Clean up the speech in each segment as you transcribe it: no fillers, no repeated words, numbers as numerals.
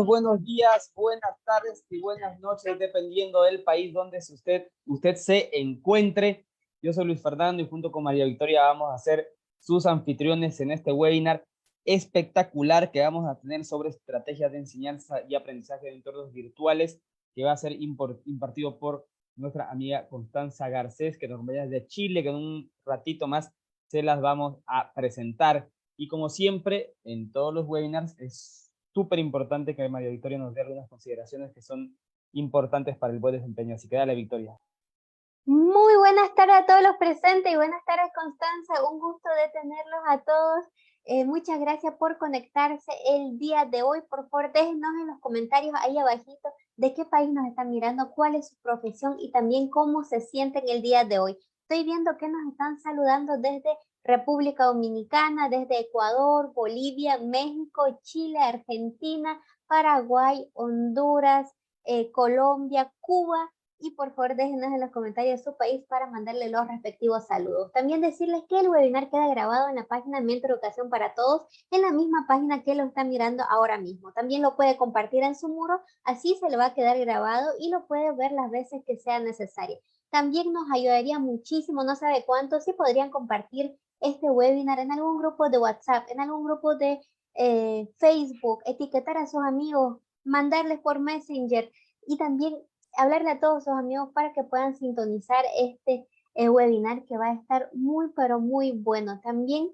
Buenos días, buenas tardes y buenas noches, dependiendo del país donde usted se encuentre. Yo soy Luis Fernando y junto con María Victoria vamos a ser sus anfitriones en este webinar espectacular que vamos a tener sobre estrategias de enseñanza y aprendizaje de entornos virtuales, que va a ser impartido por nuestra amiga Constanza Garcés, que nos acompaña desde Chile, que en un ratito más se las vamos a presentar. Y como siempre, en todos los webinars es súper importante que María Victoria nos dé algunas consideraciones que son importantes para el buen desempeño. Así que dale, Victoria. Muy buenas tardes a todos los presentes y buenas tardes, Constanza. Un gusto de tenerlos a todos. Muchas gracias por conectarse el día de hoy. Por favor, déjenos en los comentarios ahí abajito de qué país nos están mirando, cuál es su profesión y también cómo se sienten el día de hoy. Estoy viendo que nos están saludando desde República Dominicana, desde Ecuador, Bolivia, México, Chile, Argentina, Paraguay, Honduras, Colombia, Cuba. Y por favor déjenos en los comentarios su país para mandarle los respectivos saludos. También decirles que el webinar queda grabado en la página Mentor Educación para Todos, en la misma página que lo está mirando ahora mismo. También lo puede compartir en su muro, así se le va a quedar grabado y lo puede ver las veces que sea necesario. También nos ayudaría muchísimo, no sabe cuánto, si podrían compartir este webinar en algún grupo de WhatsApp, en algún grupo de Facebook, etiquetar a sus amigos, mandarles por Messenger y también hablarle a todos sus amigos para que puedan sintonizar este webinar que va a estar muy, pero muy bueno. También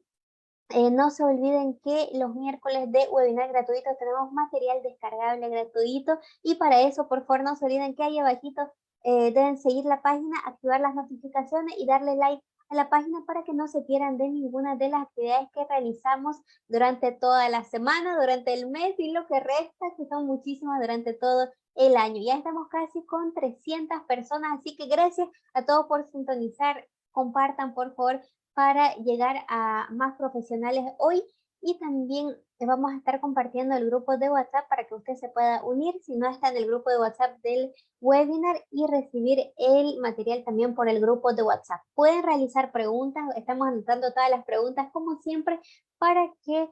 no se olviden que los miércoles de webinar gratuito tenemos material descargable gratuito y para eso, por favor, no se olviden que ahí abajito deben seguir la página, activar las notificaciones y darle like a la página para que no se pierdan de ninguna de las actividades que realizamos durante toda la semana, durante el mes y lo que resta, que son muchísimas durante todo el año. Ya estamos casi con 300 personas, así que gracias a todos por sintonizar. Compartan, por favor, para llegar a más profesionales hoy y también vamos a estar compartiendo el grupo de WhatsApp para que usted se pueda unir si no está en el grupo de WhatsApp del webinar y recibir el material también por el grupo de WhatsApp. Pueden realizar preguntas, estamos anotando todas las preguntas como siempre para que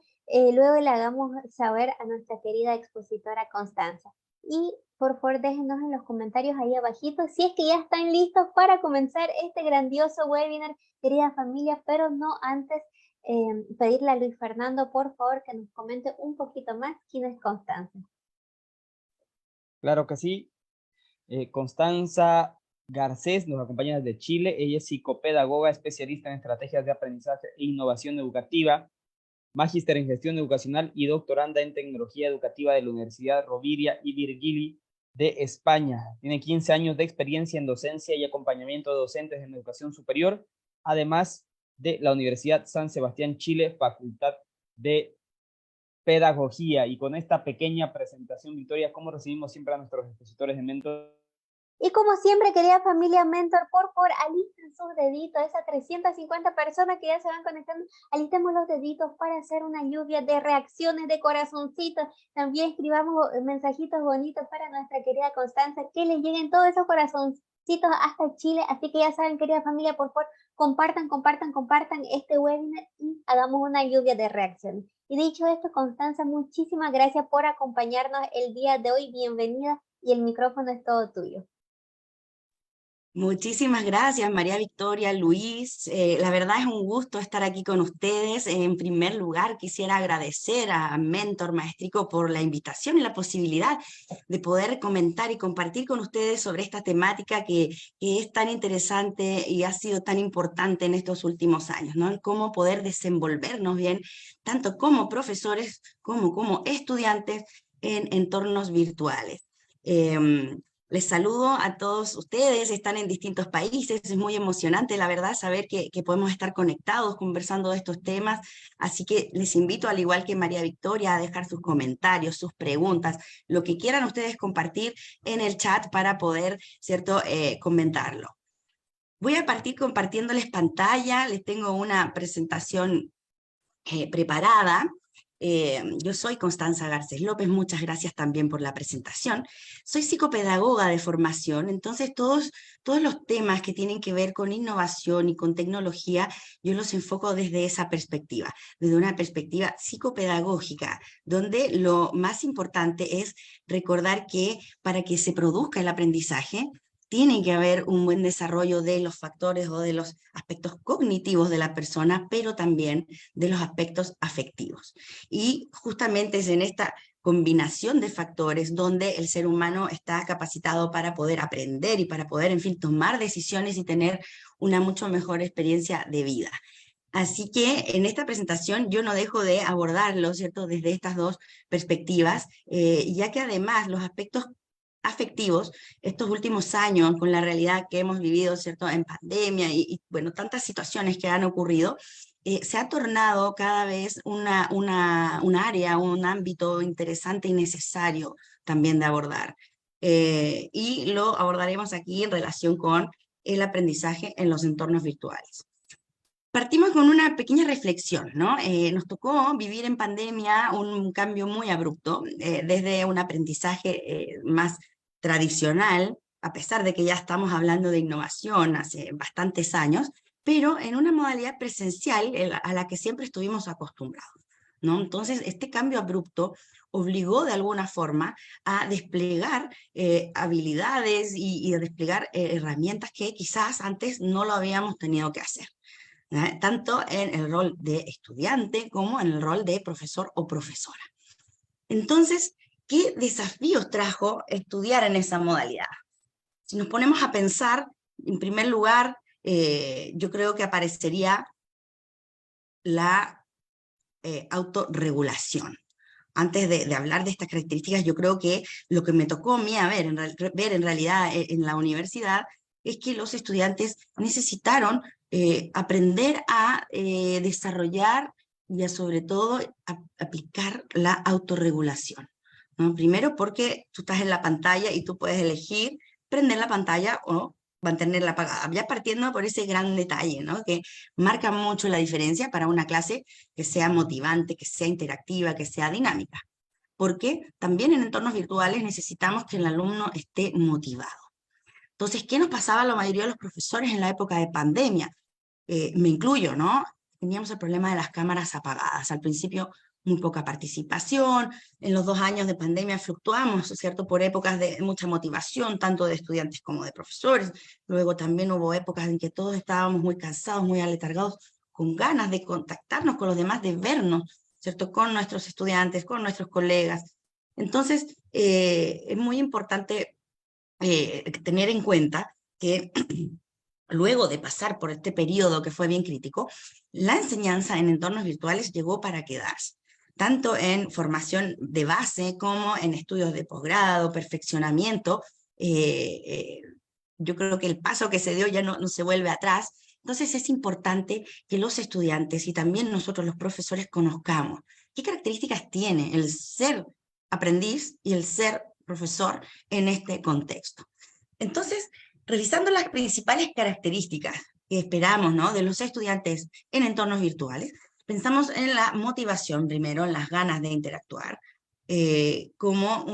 luego le hagamos saber a nuestra querida expositora Constanza. Y por favor déjenos en los comentarios ahí abajito si es que ya están listos para comenzar este grandioso webinar, querida familia, pero no antes pedirle a Luis Fernando, por favor, que nos comente un poquito más quién es Constanza. Claro que sí. Constanza Garcés nos acompaña desde Chile. Ella es psicopedagoga, especialista en estrategias de aprendizaje e innovación educativa, magíster en gestión educacional y doctoranda en tecnología educativa de la Universidad Rovira y Virgili de España. Tiene 15 años de experiencia en docencia y acompañamiento de docentes en educación superior, además de la Universidad San Sebastián, Chile, Facultad de Pedagogía. Y con esta pequeña presentación, Victoria, ¿cómo recibimos siempre a nuestros expositores de Mentor? Y como siempre, querida familia Mentor, por favor, alisten sus deditos, esas 350 personas que ya se van conectando, alistemos los deditos para hacer una lluvia de reacciones, de corazoncitos. También escribamos mensajitos bonitos para nuestra querida Constanza, que le lleguen todos esos corazoncitos hasta Chile. Así que ya saben, querida familia, por favor, compartan este webinar y hagamos una lluvia de reacciones. Y dicho esto, Constanza, muchísimas gracias por acompañarnos el día de hoy. Bienvenida y el micrófono es todo tuyo. Muchísimas gracias, María Victoria, Luis. La verdad es un gusto estar aquí con ustedes. En primer lugar, quisiera agradecer a Mentor Maestrico por la invitación y la posibilidad de poder comentar y compartir con ustedes sobre esta temática que es tan interesante y ha sido tan importante en estos últimos años, ¿no? El cómo poder desenvolvernos bien, tanto como profesores como estudiantes en entornos virtuales. Les saludo a todos ustedes, están en distintos países, es muy emocionante, la verdad, saber que podemos estar conectados conversando de estos temas, así que les invito, al igual que María Victoria, a dejar sus comentarios, sus preguntas, lo que quieran ustedes compartir en el chat para poder, ¿cierto?, comentarlo. Voy a partir compartiéndoles pantalla, les tengo una presentación preparada. Yo soy Constanza Garcés López, muchas gracias también por la presentación. Soy psicopedagoga de formación, entonces todos los temas que tienen que ver con innovación y con tecnología, yo los enfoco desde esa perspectiva, desde una perspectiva psicopedagógica, donde lo más importante es recordar que para que se produzca el aprendizaje, tiene que haber un buen desarrollo de los factores o de los aspectos cognitivos de la persona, pero también de los aspectos afectivos. Y justamente es en esta combinación de factores donde el ser humano está capacitado para poder aprender y para poder, en fin, tomar decisiones y tener una mucho mejor experiencia de vida. Así que en esta presentación yo no dejo de abordarlo, ¿cierto?, desde estas dos perspectivas, ya que además los aspectos afectivos, estos últimos años, con la realidad que hemos vivido, ¿cierto?, en pandemia y bueno, tantas situaciones que han ocurrido, se ha tornado cada vez un área, un ámbito interesante y necesario también de abordar. Y lo abordaremos aquí en relación con el aprendizaje en los entornos virtuales. Partimos con una pequeña reflexión, ¿no? Nos tocó vivir en pandemia un cambio muy abrupto, desde un aprendizaje más tradicional, a pesar de que ya estamos hablando de innovación hace bastantes años, pero en una modalidad presencial a la que siempre estuvimos acostumbrados, ¿no? Entonces, este cambio abrupto obligó de alguna forma a desplegar habilidades y a desplegar herramientas que quizás antes no lo habíamos tenido que hacer. tanto en el rol de estudiante como en el rol de profesor o profesora. Entonces, ¿qué desafíos trajo estudiar en esa modalidad? Si nos ponemos a pensar, en primer lugar, yo creo que aparecería la autorregulación. Antes de hablar de estas características, yo creo que lo que me tocó a mí ver en realidad en la universidad es que los estudiantes necesitaron aprender a desarrollar y a sobre todo aplicar la autorregulación, ¿no? Primero porque tú estás en la pantalla y tú puedes elegir prender la pantalla o mantenerla apagada, ya partiendo por ese gran detalle, ¿no? Que marca mucho la diferencia para una clase que sea motivante, que sea interactiva, que sea dinámica. Porque también en entornos virtuales necesitamos que el alumno esté motivado. Entonces, ¿qué nos pasaba a la mayoría de los profesores en la época de pandemia? Me incluyo, ¿no? Teníamos el problema de las cámaras apagadas. Al principio, muy poca participación. En los 2 años de pandemia fluctuamos, ¿cierto? Por épocas de mucha motivación, tanto de estudiantes como de profesores. Luego también hubo épocas en que todos estábamos muy cansados, muy aletargados, con ganas de contactarnos con los demás, de vernos, ¿cierto? Con nuestros estudiantes, con nuestros colegas. Entonces, es muy importante tener en cuenta que luego de pasar por este periodo que fue bien crítico, la enseñanza en entornos virtuales llegó para quedarse, tanto en formación de base como en estudios de posgrado, perfeccionamiento. Yo creo que el paso que se dio ya no se vuelve atrás. Entonces es importante que los estudiantes y también nosotros los profesores conozcamos qué características tiene el ser aprendiz y el ser profesor en este contexto. Entonces, revisando las principales características que esperamos, ¿no?, de los estudiantes en entornos virtuales, pensamos en la motivación primero, en las ganas de interactuar, como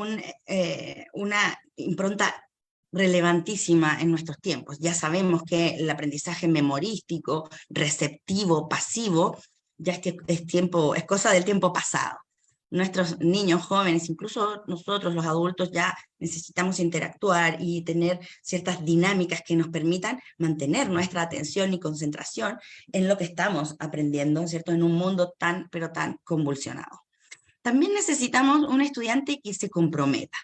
una impronta relevantísima en nuestros tiempos. Ya sabemos que el aprendizaje memorístico, receptivo, pasivo, ya es cosa del tiempo pasado. Nuestros niños jóvenes, incluso nosotros los adultos, ya necesitamos interactuar y tener ciertas dinámicas que nos permitan mantener nuestra atención y concentración en lo que estamos aprendiendo, ¿cierto? En un mundo tan, pero tan convulsionado. También necesitamos un estudiante que se comprometa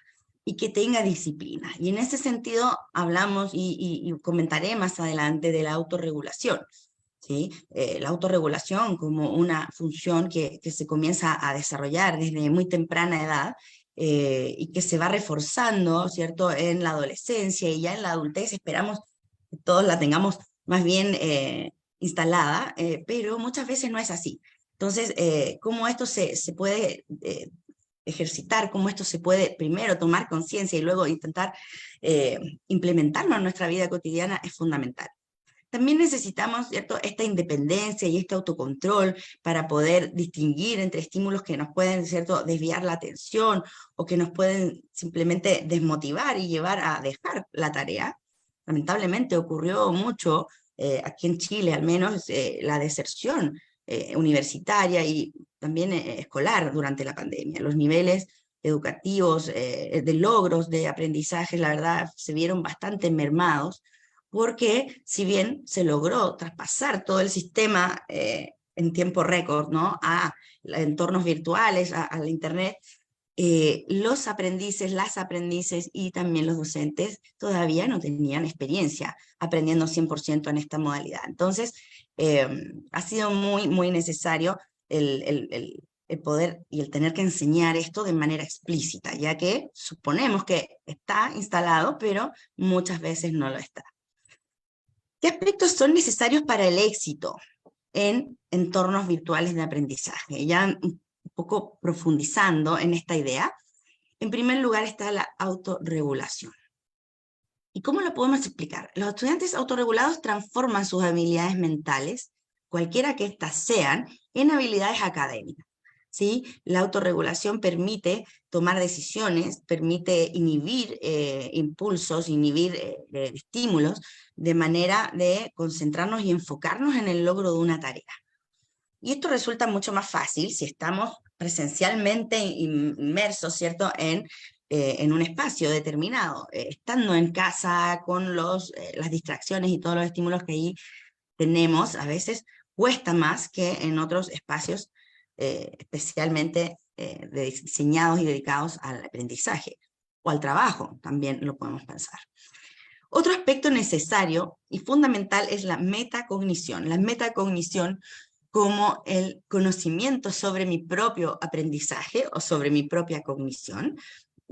y que tenga disciplina. Y en ese sentido hablamos y comentaré más adelante de la autorregulación. ¿Sí? La autorregulación como una función que se comienza a desarrollar desde muy temprana edad y que se va reforzando, ¿cierto?, en la adolescencia y ya en la adultez esperamos que todos la tengamos más bien instalada, pero muchas veces no es así. Entonces, ¿cómo esto se puede ejercitar? ¿Cómo esto se puede primero tomar conciencia y luego intentar implementarlo en nuestra vida cotidiana? Es fundamental. También necesitamos, ¿cierto?, esta independencia y este autocontrol para poder distinguir entre estímulos que nos pueden, ¿cierto?, desviar la atención o que nos pueden simplemente desmotivar y llevar a dejar la tarea. Lamentablemente ocurrió mucho, aquí en Chile al menos, la deserción universitaria y también escolar durante la pandemia. Los niveles educativos, de logros, de aprendizaje, la verdad, se vieron bastante mermados, porque si bien se logró traspasar todo el sistema en tiempo récord, ¿no?, a entornos virtuales, a la internet, los aprendices, las aprendices y también los docentes todavía no tenían experiencia aprendiendo 100% en esta modalidad. Entonces, ha sido muy, muy necesario el poder y el tener que enseñar esto de manera explícita, ya que suponemos que está instalado, pero muchas veces no lo está. ¿Qué aspectos son necesarios para el éxito en entornos virtuales de aprendizaje? Ya un poco profundizando en esta idea, en primer lugar está la autorregulación. ¿Y cómo lo podemos explicar? Los estudiantes autorregulados transforman sus habilidades mentales, cualquiera que éstas sean, en habilidades académicas. ¿Sí? La autorregulación permite tomar decisiones, permite inhibir impulsos, inhibir estímulos, de manera de concentrarnos y enfocarnos en el logro de una tarea. Y esto resulta mucho más fácil si estamos presencialmente inmersos, ¿cierto?, en un espacio determinado, estando en casa con las distracciones y todos los estímulos que ahí tenemos, a veces cuesta más que en otros espacios especialmente diseñados y dedicados al aprendizaje o al trabajo, también lo podemos pensar. Otro aspecto necesario y fundamental es la metacognición. La metacognición como el conocimiento sobre mi propio aprendizaje o sobre mi propia cognición,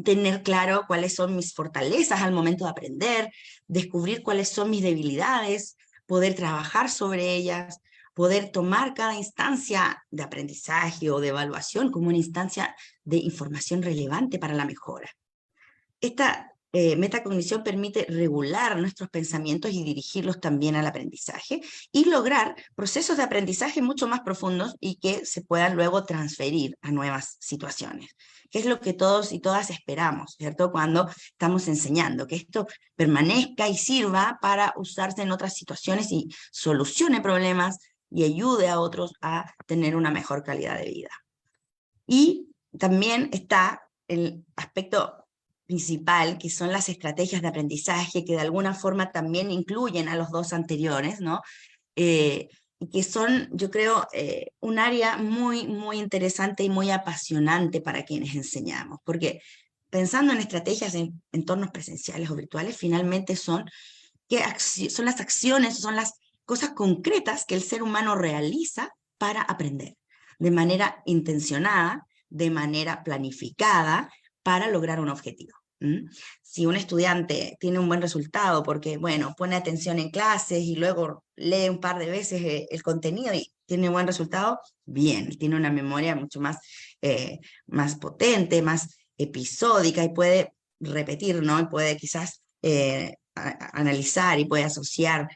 tener claro cuáles son mis fortalezas al momento de aprender, descubrir cuáles son mis debilidades, poder trabajar sobre ellas, poder tomar cada instancia de aprendizaje o de evaluación como una instancia de información relevante para la mejora. Esta metacognición permite regular nuestros pensamientos y dirigirlos también al aprendizaje y lograr procesos de aprendizaje mucho más profundos y que se puedan luego transferir a nuevas situaciones, que es lo que todos y todas esperamos, ¿cierto? Cuando estamos enseñando, que esto permanezca y sirva para usarse en otras situaciones y solucione problemas y ayude a otros a tener una mejor calidad de vida. Y también está el aspecto principal, que son las estrategias de aprendizaje, que de alguna forma también incluyen a los dos anteriores, ¿no? Y que son, yo creo, un área muy, muy interesante y muy apasionante para quienes enseñamos, porque pensando en estrategias en entornos presenciales o virtuales, finalmente son las acciones, son las cosas concretas que el ser humano realiza para aprender, de manera intencionada, de manera planificada, para lograr un objetivo. Si un estudiante tiene un buen resultado porque, bueno, pone atención en clases y luego lee un par de veces el contenido y tiene un buen resultado, bien, tiene una memoria mucho más potente, más episódica y puede repetir, ¿no? Y puede quizás analizar y puede asociar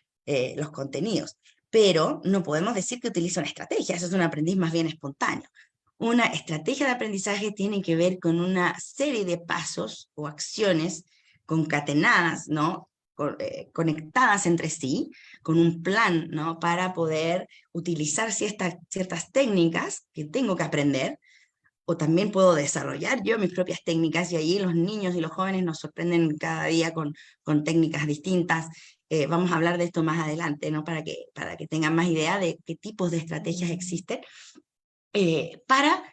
los contenidos. Pero no podemos decir que utiliza una estrategia, eso es un aprendiz más bien espontáneo. Una estrategia de aprendizaje tiene que ver con una serie de pasos o acciones concatenadas, ¿no? Conectadas entre sí, con un plan, ¿no? Para poder utilizar ciertas técnicas que tengo que aprender, o también puedo desarrollar yo mis propias técnicas, y allí los niños y los jóvenes nos sorprenden cada día con técnicas distintas. Vamos a hablar de esto más adelante, ¿no? Para que tengan más idea de qué tipos de estrategias existen. Para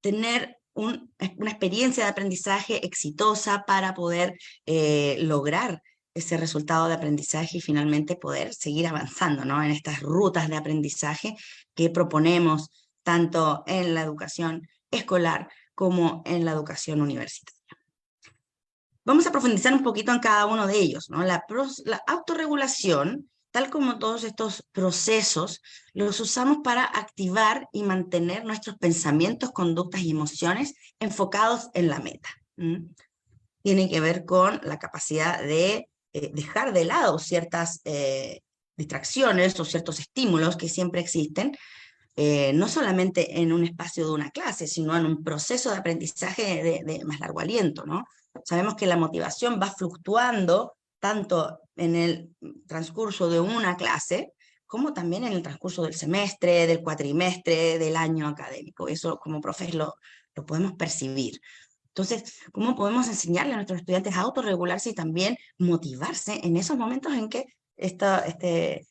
tener una experiencia de aprendizaje exitosa, para poder lograr ese resultado de aprendizaje y finalmente poder seguir avanzando, ¿no? En estas rutas de aprendizaje que proponemos tanto en la educación escolar como en la educación universitaria. Vamos a profundizar un poquito en cada uno de ellos, ¿no? La autorregulación, tal como todos estos procesos, los usamos para activar y mantener nuestros pensamientos, conductas y emociones enfocados en la meta. Tiene que ver con la capacidad de dejar de lado ciertas distracciones o ciertos estímulos que siempre existen, no solamente en un espacio de una clase, sino en un proceso de aprendizaje de más largo aliento, ¿no? Sabemos que la motivación va fluctuando tanto en el transcurso de una clase, como también en el transcurso del semestre, del cuatrimestre, del año académico. Eso como profes lo podemos percibir. Entonces, ¿cómo podemos enseñarle a nuestros estudiantes a autorregularse y también motivarse en esos momentos en que este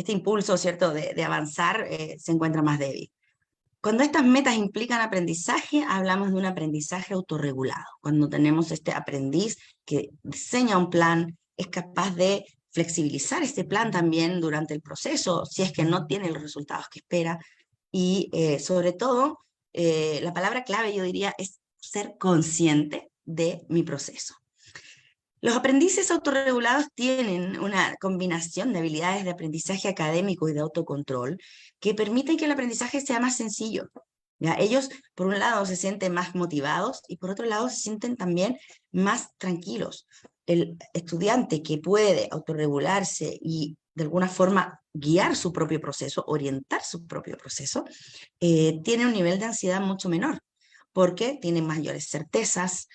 impulso, ¿cierto?, de avanzar se encuentra más débil? Cuando estas metas implican aprendizaje, hablamos de un aprendizaje autorregulado. Cuando tenemos este aprendiz que diseña un plan, es capaz de flexibilizar este plan también durante el proceso, si es que no tiene los resultados que espera. Y sobre todo, la palabra clave, yo diría, es ser consciente de mi proceso. Los aprendices autorregulados tienen una combinación de habilidades de aprendizaje académico y de autocontrol que permiten que el aprendizaje sea más sencillo. ¿Ya? Ellos, por un lado, se sienten más motivados y por otro lado, se sienten también más tranquilos. El estudiante que puede autorregularse y de alguna forma guiar su propio proceso, orientar su propio proceso, tiene un nivel de ansiedad mucho menor, porque tiene mayores certezas,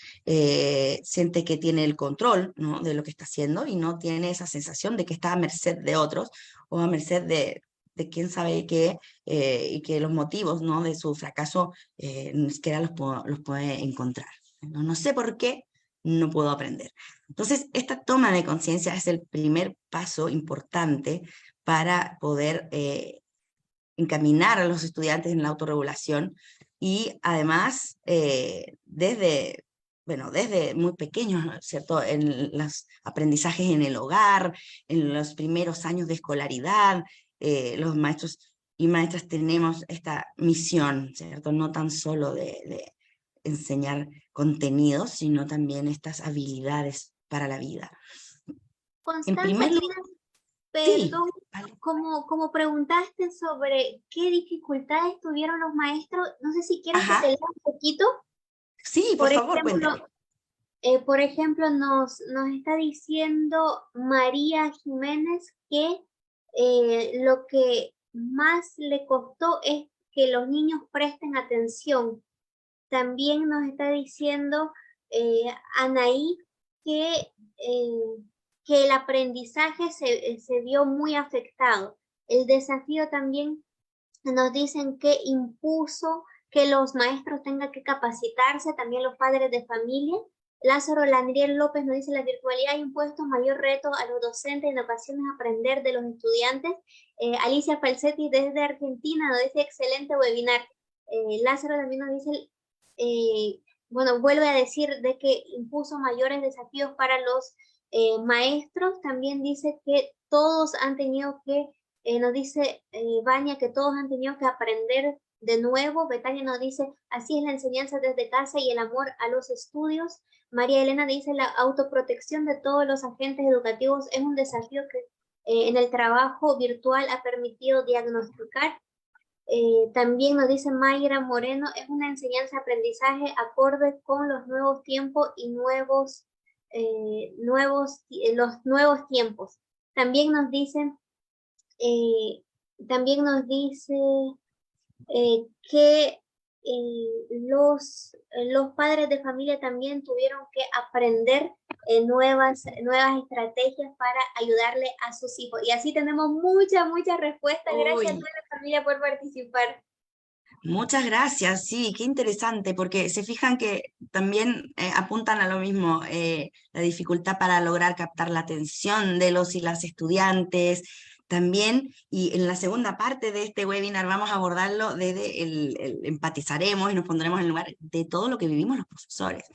siente que tiene el control, ¿no?, de lo que está haciendo y no tiene esa sensación de que está a merced de otros o a merced de quién sabe qué, y que los motivos, ¿no?, de su fracaso ni siquiera los puede encontrar. No sé por qué, no puedo aprender. Entonces, esta toma de conciencia es el primer paso importante para poder encaminar a los estudiantes en la autorregulación, y además desde muy pequeños, ¿no es cierto?, en los aprendizajes en el hogar, en los primeros años de escolaridad, los maestros y maestras tenemos esta misión, ¿cierto?, no tan solo de enseñar contenidos, sino también estas habilidades para la vida. En Constanza, primer lugar, Ina, sí, perdón, vale. como preguntaste sobre qué dificultades tuvieron los maestros, no sé si quieres que te Ajá, lea un poquito. sí, por favor, cuéntame. Por ejemplo, nos está diciendo María Jiménez que lo que más le costó es que los niños presten atención. También nos está diciendo Anaí que, que el aprendizaje se vio muy afectado. El desafío también nos dicen que impuso que los maestros tengan que capacitarse, también los padres de familia. Lázaro Landriel López nos dice: la virtualidad ha impuesto mayor reto a los docentes, en ocasiones aprender de los estudiantes. Alicia Falsetti desde Argentina nos dice: excelente webinar. Lázaro también nos dice, bueno, vuelve a decir de que impuso mayores desafíos para los maestros. También dice que todos han tenido que nos dice Vania que todos han tenido que aprender de nuevo. Betania nos dice: así es la enseñanza desde casa y el amor a los estudios. María Elena dice: la autoprotección de todos los agentes educativos es un desafío que en el trabajo virtual ha permitido diagnosticar. También nos dice Mayra Moreno: es una enseñanza-aprendizaje acorde con los nuevos tiempos y los nuevos tiempos. También nos dicen eh, también nos dice que los padres de familia también tuvieron que aprender nuevas estrategias para ayudarle a sus hijos. Y así tenemos muchas respuestas. Gracias a Uy, toda la familia por participar. muchas gracias, sí, qué interesante, porque se fijan que también apuntan a lo mismo, la dificultad para lograr captar la atención de los y las estudiantes también, y en la segunda parte de este webinar vamos a abordarlo desde empatizaremos y nos pondremos en el lugar de todo lo que vivimos los profesores,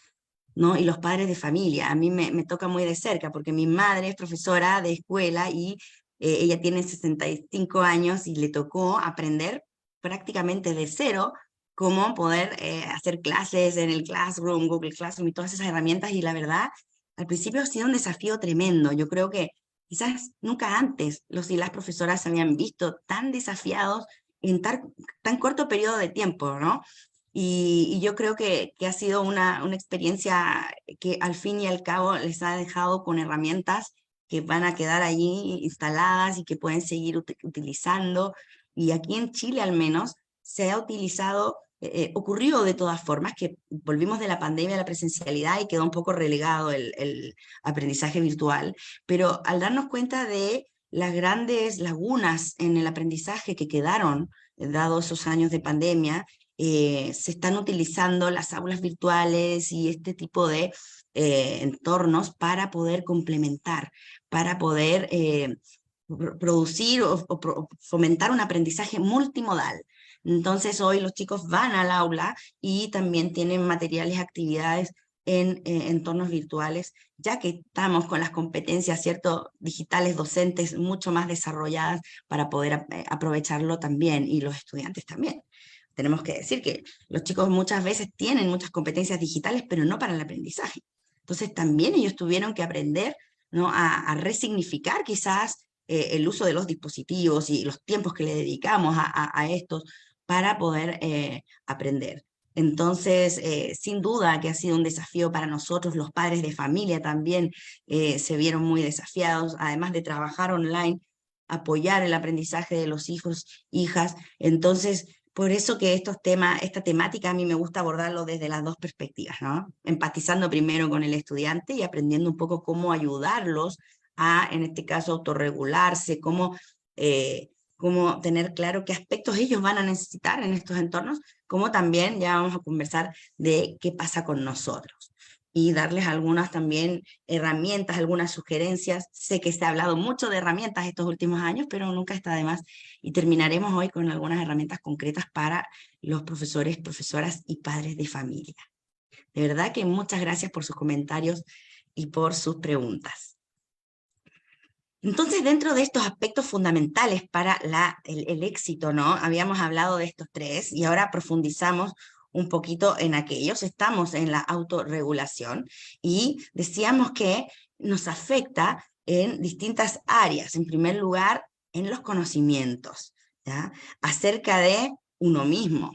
¿no? Y los padres de familia. A mí me toca muy de cerca, porque mi madre es profesora de escuela y ella tiene 65 años y le tocó aprender prácticamente de cero cómo poder hacer clases en el Classroom, Google Classroom y todas esas herramientas, y la verdad, al principio ha sido un desafío tremendo. Yo creo que quizás nunca antes los y las profesoras se habían visto tan desafiados en tan corto periodo de tiempo, ¿no? Y yo creo que ha sido una experiencia que al fin y al cabo les ha dejado con herramientas que van a quedar allí instaladas y que pueden seguir utilizando. Y aquí en Chile al menos se ha utilizado, ocurrió de todas formas que volvimos de la pandemia a la presencialidad y quedó un poco relegado el aprendizaje virtual, pero al darnos cuenta de las grandes lagunas en el aprendizaje que quedaron, dados esos años de pandemia, se están utilizando las aulas virtuales y este tipo de entornos para poder complementar, para poder producir o fomentar un aprendizaje multimodal. Entonces hoy los chicos van al aula y también tienen materiales, actividades en entornos virtuales, ya que estamos con las competencias, ¿cierto?, digitales docentes mucho más desarrolladas para poder aprovecharlo también, y los estudiantes también. Tenemos que decir que los chicos muchas veces tienen muchas competencias digitales, pero no para el aprendizaje. Entonces también ellos tuvieron que aprender, ¿no?, a resignificar quizás el uso de los dispositivos y los tiempos que le dedicamos a estos para poder aprender. Entonces, sin duda que ha sido un desafío para nosotros. Los padres de familia también se vieron muy desafiados, además de trabajar online, apoyar el aprendizaje de los hijos, hijas. Entonces, por eso que estos temas, esta temática a mí me gusta abordarlo desde las dos perspectivas, ¿no? Empatizando primero con el estudiante y aprendiendo un poco cómo ayudarlos a, en este caso, autorregularse, cómo tener claro qué aspectos ellos van a necesitar en estos entornos, como también ya vamos a conversar de qué pasa con nosotros. y darles algunas también herramientas, algunas sugerencias. Sé que se ha hablado mucho de herramientas estos últimos años, pero nunca está de más. Y terminaremos hoy con algunas herramientas concretas para los profesores, profesoras y padres de familia. De verdad que muchas gracias por sus comentarios y por sus preguntas. Entonces, dentro de estos aspectos fundamentales para el éxito, ¿no? Habíamos hablado de estos tres y ahora profundizamos un poquito en aquellos. Estamos en la autorregulación y decíamos que nos afecta en distintas áreas. En primer lugar, en los conocimientos, ¿ya? Acerca de uno mismo.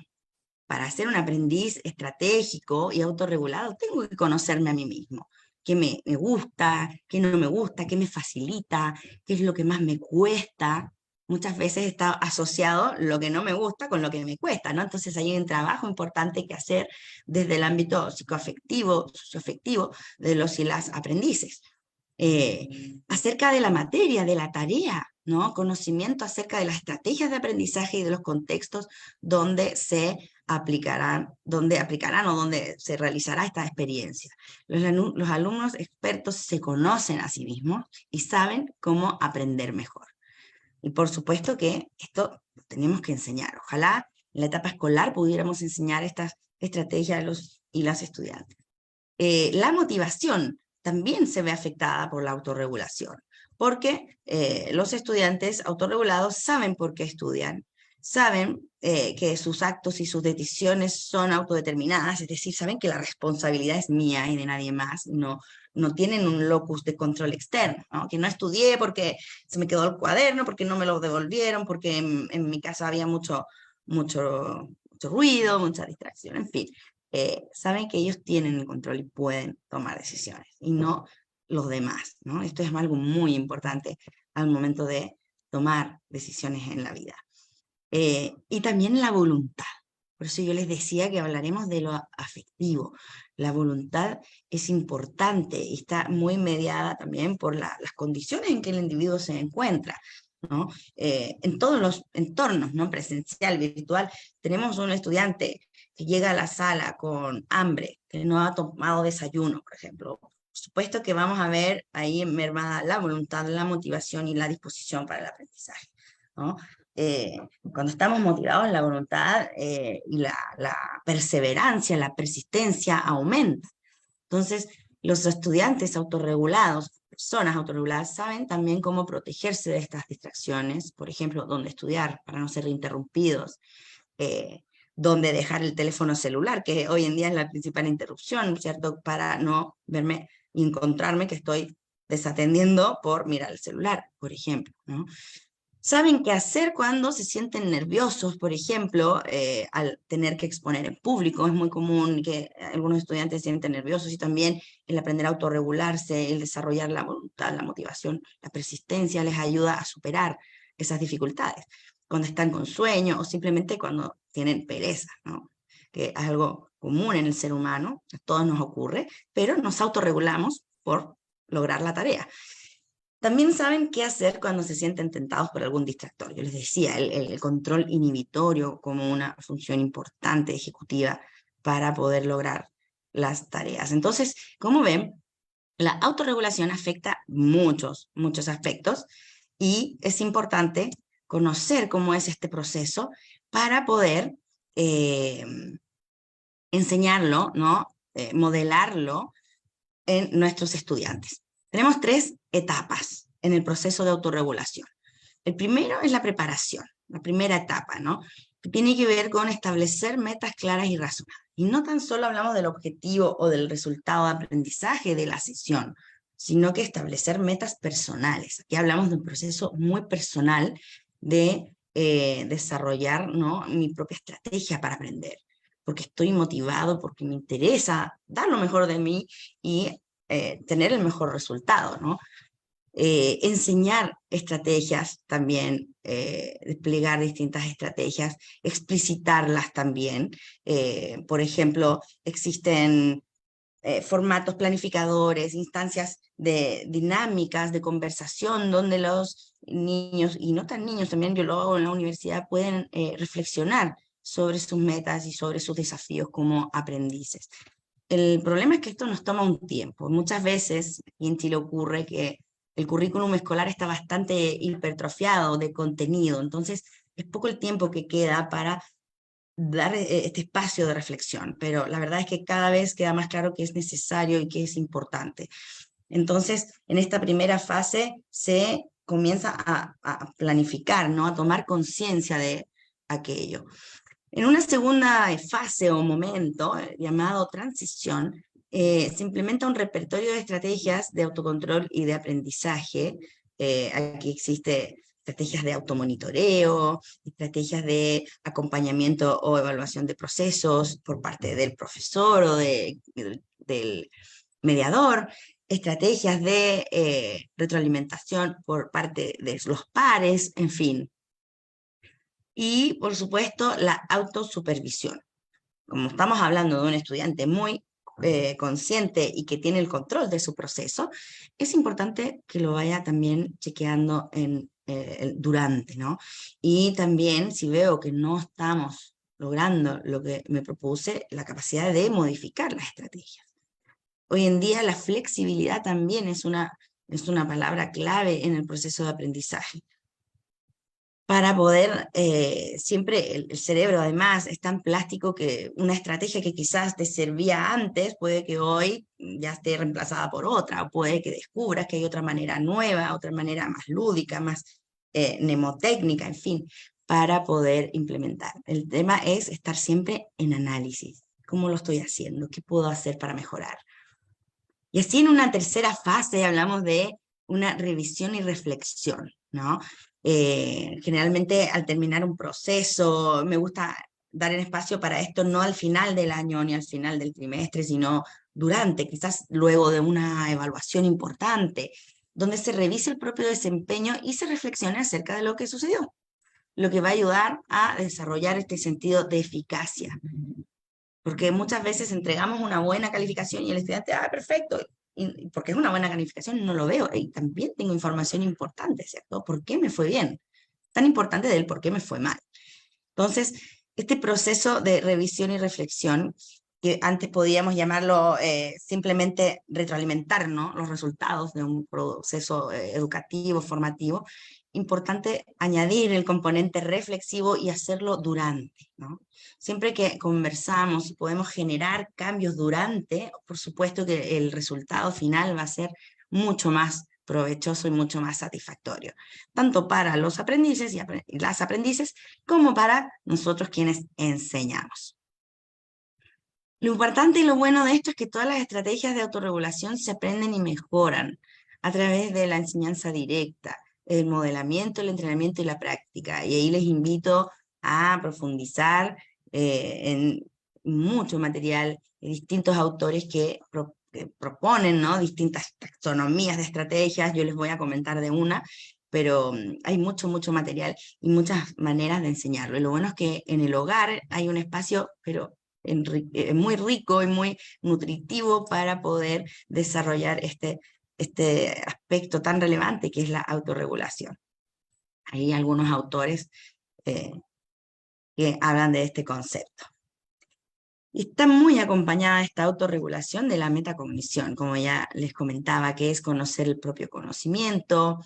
Para ser un aprendiz estratégico y autorregulado, tengo que conocerme a mí mismo. ¿Qué me gusta? ¿Qué no me gusta? ¿Qué me facilita? ¿Qué es lo que más me cuesta? Muchas veces está asociado lo que no me gusta con lo que me cuesta, ¿no? Entonces hay un trabajo importante que hacer desde el ámbito psicoafectivo, socioafectivo de los y las aprendices. Acerca de la materia, de la tarea, ¿no? Conocimiento acerca de las estrategias de aprendizaje y de los contextos donde se aplicarán o donde se realizará esta experiencia. Los alumnos expertos se conocen a sí mismos y saben cómo aprender mejor. Y por supuesto que esto lo tenemos que enseñar. Ojalá en la etapa escolar pudiéramos enseñar estas estrategias a los y las estudiantes. La motivación también se ve afectada por la autorregulación, porque los estudiantes autorregulados saben por qué estudian, saben que sus actos y sus decisiones son autodeterminadas, es decir, saben que la responsabilidad es mía y de nadie más, no tienen un locus de control externo, ¿no? Que no estudié porque se me quedó el cuaderno, porque no me lo devolvieron, porque en mi casa había mucho ruido, mucha distracción, en fin. Saben que ellos tienen el control y pueden tomar decisiones, y no los demás, ¿no? Esto es algo muy importante al momento de tomar decisiones en la vida. Y también la voluntad. Por eso yo les decía que hablaremos de lo afectivo. La voluntad es importante y está muy mediada también por las condiciones en que el individuo se encuentra, ¿no? En todos los entornos, ¿no? Presencial, virtual, tenemos un estudiante que llega a la sala con hambre, que no ha tomado desayuno, por ejemplo. Por supuesto que vamos a ver ahí mermada la voluntad, la motivación y la disposición para el aprendizaje, ¿no? Cuando estamos motivados, la voluntad y la perseverancia, la persistencia aumenta. Entonces, los estudiantes autorregulados, personas autorreguladas, saben también cómo protegerse de estas distracciones, por ejemplo, dónde estudiar para no ser interrumpidos, dónde dejar el teléfono celular, que hoy en día es la principal interrupción, ¿cierto? Para no verme y encontrarme que estoy desatendiendo por mirar el celular, por ejemplo, ¿no? Saben qué hacer cuando se sienten nerviosos, por ejemplo, al tener que exponer en público. Es muy común que algunos estudiantes se sienten nerviosos, y también el aprender a autorregularse, el desarrollar la voluntad, la motivación, la persistencia les ayuda a superar esas dificultades. Cuando están con sueño o simplemente cuando tienen pereza, ¿no? Que es algo común en el ser humano, a todos nos ocurre, pero nos autorregulamos por lograr la tarea. También saben qué hacer cuando se sienten tentados por algún distractor. Yo les decía, el control inhibitorio como una función importante ejecutiva para poder lograr las tareas. Entonces, como ven, la autorregulación afecta muchos aspectos, y es importante conocer cómo es este proceso para poder enseñarlo, ¿no? Modelarlo en nuestros estudiantes. Tenemos 3 etapas en el proceso de autorregulación. El primero es la preparación, la primera etapa, ¿no? Que tiene que ver con establecer metas claras y razonables. Y no tan solo hablamos del objetivo o del resultado de aprendizaje de la sesión, sino que establecer metas personales. Aquí hablamos de un proceso muy personal de desarrollar, ¿no? Mi propia estrategia para aprender, porque estoy motivado, porque me interesa dar lo mejor de mí y tener el mejor resultado, ¿no? Enseñar estrategias también, desplegar distintas estrategias, explicitarlas también. Por ejemplo, existen formatos planificadores, instancias de dinámicas de conversación donde los niños, y no tan niños, también yo lo hago en la universidad, pueden reflexionar sobre sus metas y sobre sus desafíos como aprendices. el problema es que esto nos toma un tiempo. Muchas veces, y en Chile ocurre que el currículum escolar está bastante hipertrofiado de contenido, entonces es poco el tiempo que queda para dar este espacio de reflexión, pero la verdad es que cada vez queda más claro que es necesario y que es importante. Entonces, en esta primera fase se comienza a planificar, ¿no? A tomar conciencia de aquello. En una segunda fase o momento, llamado transición, se implementa un repertorio de estrategias de autocontrol y de aprendizaje. Aquí existe estrategias de automonitoreo, estrategias de acompañamiento o evaluación de procesos por parte del profesor o del mediador, estrategias de retroalimentación por parte de los pares, en fin. Y, por supuesto, la autosupervisión. Como estamos hablando de un estudiante muy consciente y que tiene el control de su proceso, es importante que lo vaya también chequeando durante, ¿no? Y también, si veo que no estamos logrando lo que me propuse, la capacidad de modificar las estrategias. Hoy en día la flexibilidad también es una palabra clave en el proceso de aprendizaje. Para poder, siempre el cerebro además es tan plástico que una estrategia que quizás te servía antes, puede que hoy ya esté reemplazada por otra, o puede que descubras que hay otra manera nueva, otra manera más lúdica, más mnemotécnica, en fin, para poder implementar. El tema es estar siempre en análisis. ¿Cómo lo estoy haciendo? ¿Qué puedo hacer para mejorar? Y así en una tercera fase hablamos de una revisión y reflexión, ¿no? Generalmente al terminar un proceso, me gusta dar el espacio para esto no al final del año ni al final del trimestre, sino durante, quizás luego de una evaluación importante, donde se revise el propio desempeño y se reflexione acerca de lo que sucedió, lo que va a ayudar a desarrollar este sentido de eficacia. Porque muchas veces entregamos una buena calificación y el estudiante, perfecto, y porque es una buena calificación, no lo veo. Y también tengo información importante, ¿cierto? ¿Por qué me fue bien? Tan importante del por qué me fue mal. Entonces, este proceso de revisión y reflexión, que antes podíamos llamarlo simplemente retroalimentar, ¿no? Los resultados de un proceso educativo, formativo, importante añadir el componente reflexivo y hacerlo durante, ¿no? Siempre que conversamos y podemos generar cambios durante, por supuesto que el resultado final va a ser mucho más provechoso y mucho más satisfactorio, tanto para los aprendices y las aprendices, como para nosotros quienes enseñamos. Lo importante y lo bueno de esto es que todas las estrategias de autorregulación se aprenden y mejoran a través de la enseñanza directa, el modelamiento, el entrenamiento y la práctica. Y ahí les invito a profundizar en mucho material de distintos autores que proponen, ¿no? Distintas taxonomías de estrategias. Yo les voy a comentar de una, pero hay mucho material y muchas maneras de enseñarlo. Y lo bueno es que en el hogar hay un espacio, pero muy rico y muy nutritivo para poder desarrollar este aspecto tan relevante que es la autorregulación. Hay algunos autores que hablan de este concepto. Y está muy acompañada esta autorregulación de la metacognición, como ya les comentaba, que es conocer el propio conocimiento,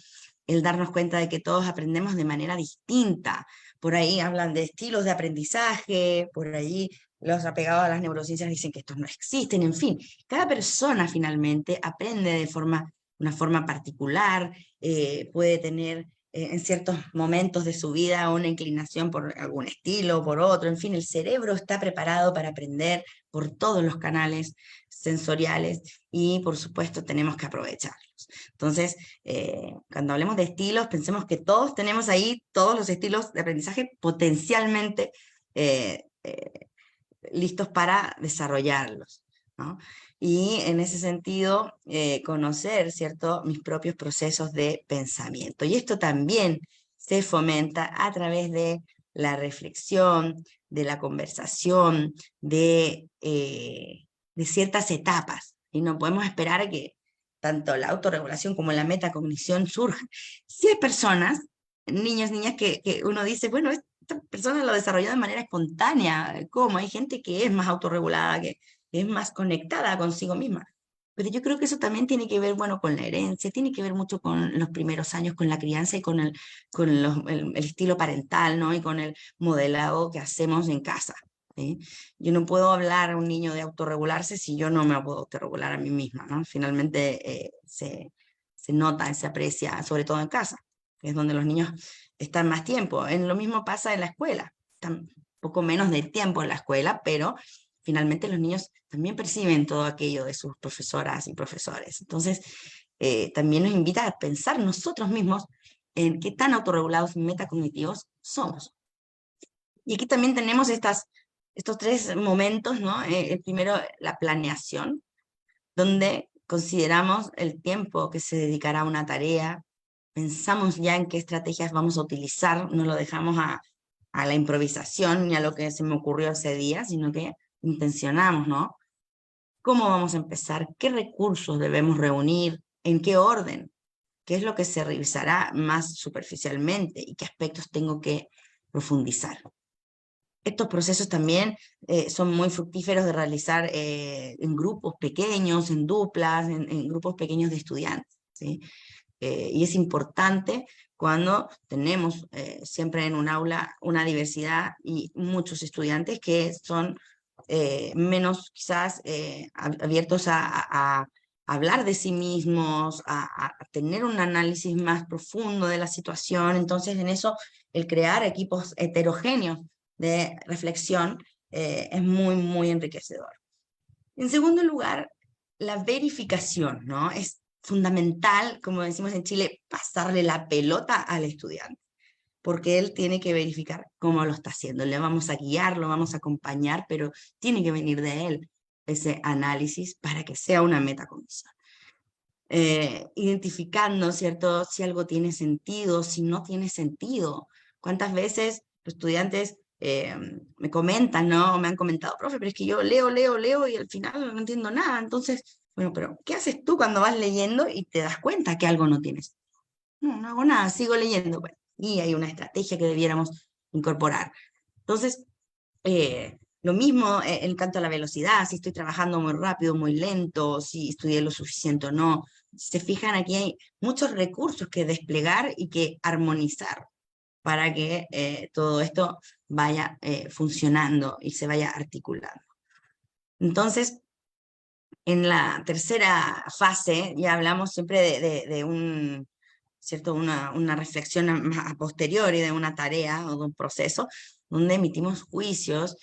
el darnos cuenta de que todos aprendemos de manera distinta. Por ahí hablan de estilos de aprendizaje, por ahí los apegados a las neurociencias dicen que estos no existen, en fin. Cada persona finalmente aprende de una forma particular, puede tener en ciertos momentos de su vida una inclinación por algún estilo, por otro, en fin, el cerebro está preparado para aprender por todos los canales sensoriales y por supuesto tenemos que aprovecharlos. Entonces, cuando hablemos de estilos, pensemos que todos tenemos ahí todos los estilos de aprendizaje potencialmente listos para desarrollarlos, ¿no? Y en ese sentido, conocer, ¿cierto?, mis propios procesos de pensamiento. Y esto también se fomenta a través de la reflexión, de la conversación, de ciertas etapas. Y no podemos esperar a que tanto la autorregulación como la metacognición surjan. Si hay personas, niñas, que uno dice, bueno, esta persona lo desarrolló de manera espontánea, ¿cómo? Hay gente que es más autorregulada, que es más conectada consigo misma. Pero yo creo que eso también tiene que ver, bueno, con la herencia, tiene que ver mucho con los primeros años, con la crianza y con el estilo parental, ¿no? Y con el modelado que hacemos en casa, ¿sí? Yo no puedo hablar a un niño de autorregularse si yo no me puedo autorregular a mí misma, ¿no? Finalmente se nota, se aprecia, sobre todo en casa, que es donde los niños están más tiempo. Lo mismo pasa en la escuela, están poco menos de tiempo en la escuela, pero finalmente los niños también perciben todo aquello de sus profesoras y profesores. Entonces, también nos invita a pensar nosotros mismos en qué tan autorregulados y metacognitivos somos. Y aquí también tenemos estos tres momentos, ¿no? El primero, la planeación, donde consideramos el tiempo que se dedicará a una tarea, pensamos ya en qué estrategias vamos a utilizar, no lo dejamos a la improvisación ni a lo que se me ocurrió ese día, sino que intencionamos, ¿no? ¿Cómo vamos a empezar? ¿Qué recursos debemos reunir? ¿En qué orden? ¿Qué es lo que se revisará más superficialmente? ¿Y qué aspectos tengo que profundizar? Estos procesos también son muy fructíferos de realizar en grupos pequeños, en duplas, en grupos pequeños de estudiantes, ¿sí? Y es importante cuando tenemos siempre en un aula una diversidad y muchos estudiantes que son menos quizás abiertos a hablar de sí mismos, a tener un análisis más profundo de la situación. Entonces, en eso, el crear equipos heterogéneos de reflexión es muy, muy enriquecedor. En segundo lugar, la verificación, ¿no? Es fundamental, como decimos en Chile, pasarle la pelota al estudiante, porque él tiene que verificar cómo lo está haciendo. Le vamos a guiar, lo vamos a acompañar, pero tiene que venir de él ese análisis para que sea una metacognición. Identificando, ¿cierto? Si algo tiene sentido, si no tiene sentido. ¿Cuántas veces los estudiantes me comentan, ¿no? Me han comentado, profe, pero es que yo leo y al final no entiendo nada. Entonces, bueno, pero ¿qué haces tú cuando vas leyendo y te das cuenta que algo no tienes? No hago nada, sigo leyendo. Bueno, y hay una estrategia que debiéramos incorporar. Entonces, lo mismo en cuanto a la velocidad, si estoy trabajando muy rápido, muy lento, si estudié lo suficiente o no. Si se fijan, aquí hay muchos recursos que desplegar y que armonizar para que todo esto vaya funcionando y se vaya articulando. Entonces, en la tercera fase ya hablamos siempre de un, ¿cierto? Una reflexión a posteriori de una tarea o de un proceso, donde emitimos juicios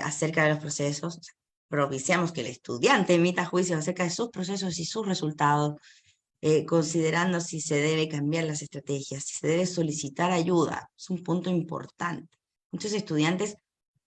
acerca de los procesos, propiciamos que el estudiante emita juicios acerca de sus procesos y sus resultados, considerando si se debe cambiar las estrategias, si se debe solicitar ayuda. Es un punto importante. Muchos estudiantes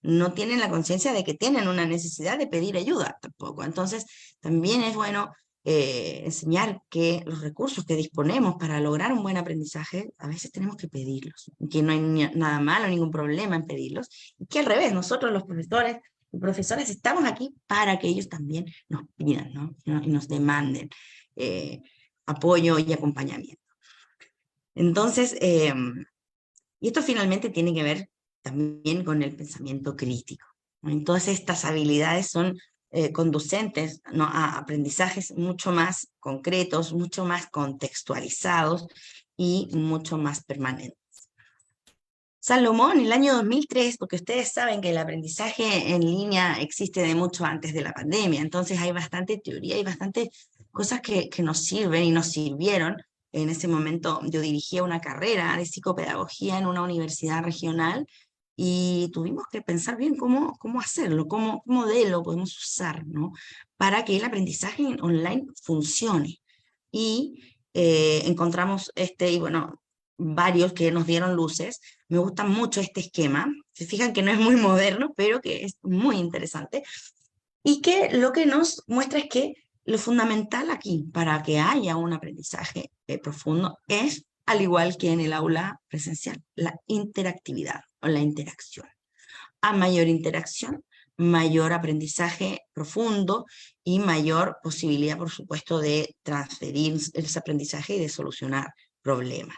no tienen la conciencia de que tienen una necesidad de pedir ayuda tampoco. Entonces, también es bueno enseñar que los recursos que disponemos para lograr un buen aprendizaje, a veces tenemos que pedirlos, que no hay nada malo, ningún problema en pedirlos, y que al revés, nosotros los profesores y profesoras estamos aquí para que ellos también nos pidan, ¿no? Y nos demanden apoyo y acompañamiento. Entonces, y esto finalmente tiene que ver también con el pensamiento crítico, ¿no? Todas estas habilidades son conducentes, ¿no? A aprendizajes mucho más concretos, mucho más contextualizados y mucho más permanentes. Salomón, en el año 2003, porque ustedes saben que el aprendizaje en línea existe de mucho antes de la pandemia, entonces hay bastante teoría y bastante cosas que nos sirven y nos sirvieron. En ese momento yo dirigía una carrera de psicopedagogía en una universidad regional y tuvimos que pensar bien cómo hacerlo, qué modelo podemos usar, ¿no? Para que el aprendizaje online funcione. Y encontramos y bueno, varios que nos dieron luces. Me gusta mucho este esquema. Se fijan que no es muy moderno, pero que es muy interesante. Y que lo que nos muestra es que lo fundamental aquí para que haya un aprendizaje profundo es, al igual que en el aula presencial, la interactividad o la interacción. A mayor interacción, mayor aprendizaje profundo y mayor posibilidad, por supuesto, de transferir ese aprendizaje y de solucionar problemas.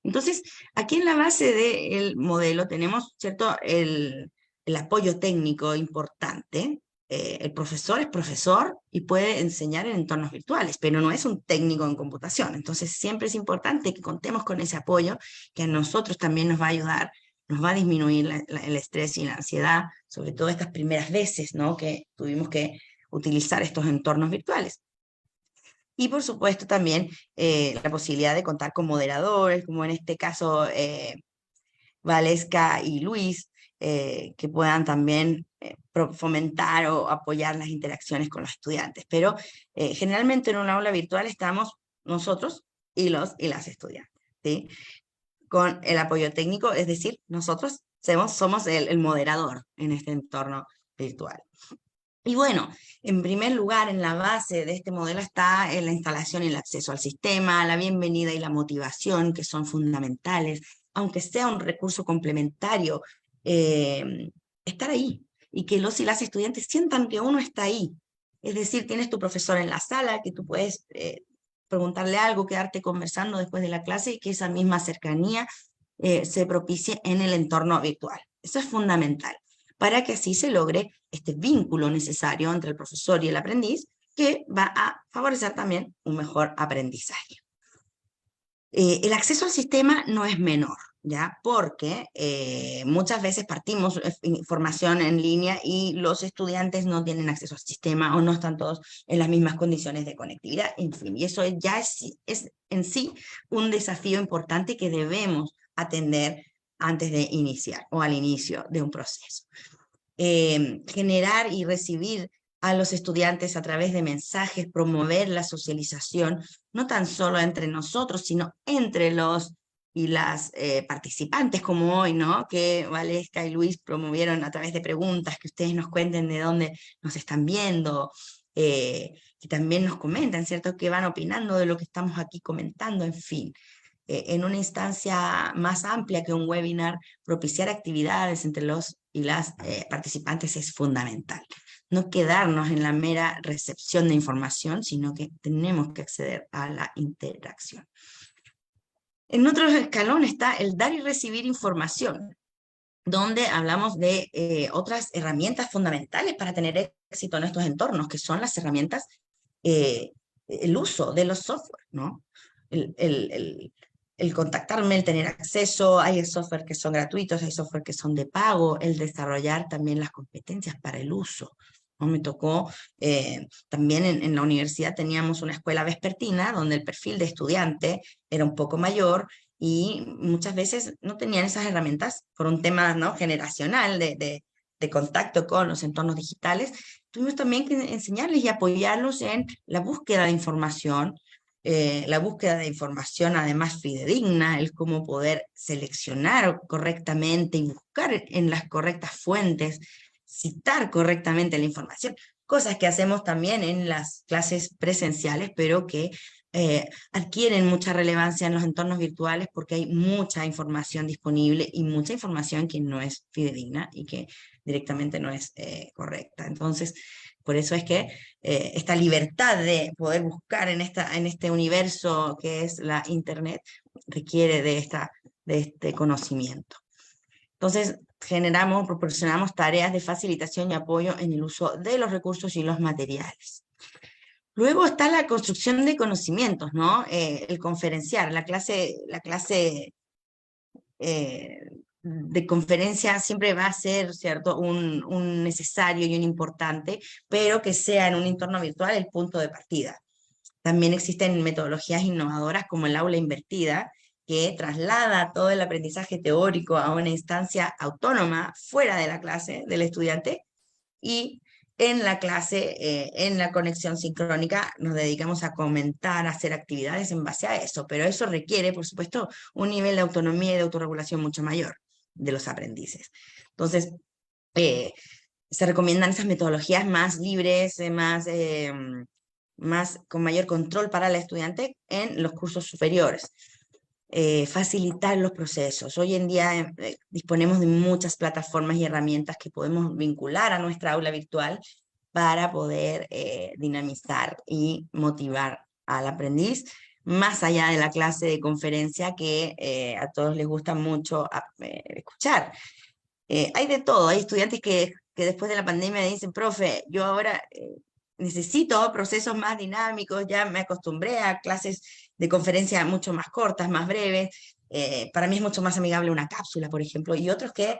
Entonces, aquí en la base del modelo tenemos, ¿cierto?, el apoyo técnico importante, el profesor es profesor y puede enseñar en entornos virtuales, pero no es un técnico en computación. Entonces siempre es importante que contemos con ese apoyo, que a nosotros también nos va a ayudar, nos va a disminuir el estrés y la ansiedad, sobre todo estas primeras veces, ¿no?, que tuvimos que utilizar estos entornos virtuales. Y por supuesto también la posibilidad de contar con moderadores, como en este caso Valesca y Luis, que puedan también fomentar o apoyar las interacciones con los estudiantes. Pero generalmente en un aula virtual estamos nosotros y las estudiantes, ¿sí? Con el apoyo técnico, es decir, nosotros somos el moderador en este entorno virtual. Y bueno, en primer lugar, en la base de este modelo está la instalación y el acceso al sistema, la bienvenida y la motivación, que son fundamentales, aunque sea un recurso complementario, estar ahí y que los y las estudiantes sientan que uno está ahí. Es decir, tienes tu profesor en la sala, que tú puedes preguntarle algo, quedarte conversando después de la clase y que esa misma cercanía se propicie en el entorno virtual. Eso es fundamental, para que así se logre este vínculo necesario entre el profesor y el aprendiz, que va a favorecer también un mejor aprendizaje. El acceso al sistema no es menor, ¿ya? Porque muchas veces partimos información en línea y los estudiantes no tienen acceso al sistema o no están todos en las mismas condiciones de conectividad, en fin, y eso ya es en sí un desafío importante que debemos atender antes de iniciar o al inicio de un proceso. Generar y recibir a los estudiantes a través de mensajes, promover la socialización, no tan solo entre nosotros, sino entre los y las participantes, como hoy, ¿no?, que Valesca y Luis promovieron a través de preguntas, que ustedes nos cuenten de dónde nos están viendo, que también nos comentan, ¿cierto?, que van opinando de lo que estamos aquí comentando, en fin. En una instancia más amplia que un webinar, propiciar actividades entre los y las participantes es fundamental. No quedarnos en la mera recepción de información, sino que tenemos que acceder a la interacción. En otro escalón está el dar y recibir información, donde hablamos de otras herramientas fundamentales para tener éxito en estos entornos, que son las herramientas, el uso de los software, ¿no? El contactarme, el tener acceso, hay software que son gratuitos, hay software que son de pago, el desarrollar también las competencias para el uso, ¿no? Me tocó, también en la universidad teníamos una escuela vespertina donde el perfil de estudiante era un poco mayor y muchas veces no tenían esas herramientas por un tema, ¿no?, generacional de contacto con los entornos digitales. Tuvimos también que enseñarles y apoyarlos en la búsqueda de información, además fidedigna, el cómo poder seleccionar correctamente y buscar en las correctas fuentes, citar correctamente la información, cosas que hacemos también en las clases presenciales, pero que adquieren mucha relevancia en los entornos virtuales porque hay mucha información disponible y mucha información que no es fidedigna y que directamente no es correcta. Entonces, por eso es que esta libertad de poder buscar en este universo que es la Internet requiere de este conocimiento. Entonces, proporcionamos tareas de facilitación y apoyo en el uso de los recursos y los materiales. Luego está la construcción de conocimientos, ¿no? El conferenciar, la clase de conferencia siempre va a ser, ¿cierto?, un necesario y un importante, pero que sea en un entorno virtual el punto de partida. También existen metodologías innovadoras como el aula invertida, que traslada todo el aprendizaje teórico a una instancia autónoma fuera de la clase del estudiante, y en la clase, en la conexión sincrónica, nos dedicamos a comentar, a hacer actividades en base a eso, pero eso requiere, por supuesto, un nivel de autonomía y de autorregulación mucho mayor de los aprendices. Entonces, se recomiendan esas metodologías más libres, más con mayor control para el estudiante en los cursos superiores. Facilitar los procesos. Hoy en día disponemos de muchas plataformas y herramientas que podemos vincular a nuestra aula virtual para poder dinamizar y motivar al aprendiz, más allá de la clase de conferencia que a todos les gusta mucho escuchar. Hay de todo, hay estudiantes que que después de la pandemia dicen, profe, yo ahora necesito procesos más dinámicos, ya me acostumbré a clases de conferencia mucho más cortas, más breves, para mí es mucho más amigable una cápsula, por ejemplo, y otros que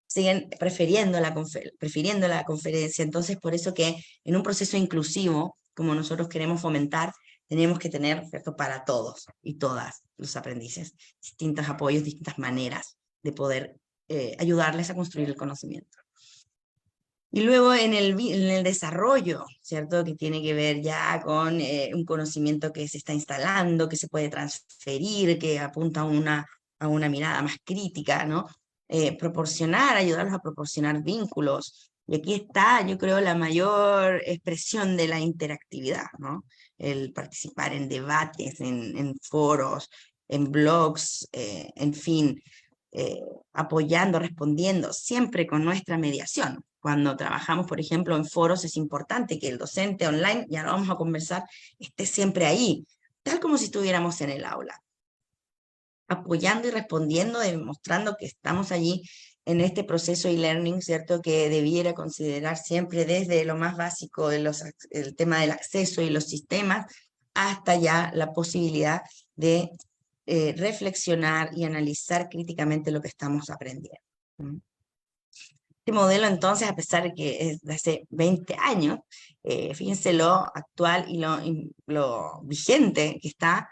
siguen prefiriendo la conferencia. Entonces, por eso que en un proceso inclusivo, como nosotros queremos fomentar, tenemos que tener, ¿cierto?, para todos y todas los aprendices, distintos apoyos, distintas maneras de poder ayudarles a construir el conocimiento. Y luego en el desarrollo, ¿cierto?, que tiene que ver ya con un conocimiento que se está instalando, que se puede transferir, que apunta a una mirada más crítica, ¿no? Ayudarlos a proporcionar vínculos. Y aquí está, yo creo, la mayor expresión de la interactividad, ¿no? El participar en debates, en foros, en blogs, en fin, apoyando, respondiendo, siempre con nuestra mediación. Cuando trabajamos, por ejemplo, en foros, es importante que el docente online, ya lo vamos a conversar, esté siempre ahí, tal como si estuviéramos en el aula, apoyando y respondiendo, demostrando que estamos allí en este proceso e-learning, ¿cierto?, que debiera considerar siempre desde lo más básico, el tema del acceso y los sistemas, hasta ya la posibilidad de reflexionar y analizar críticamente lo que estamos aprendiendo. Este modelo, entonces, a pesar de que es de hace 20 años, fíjense lo actual y lo vigente que está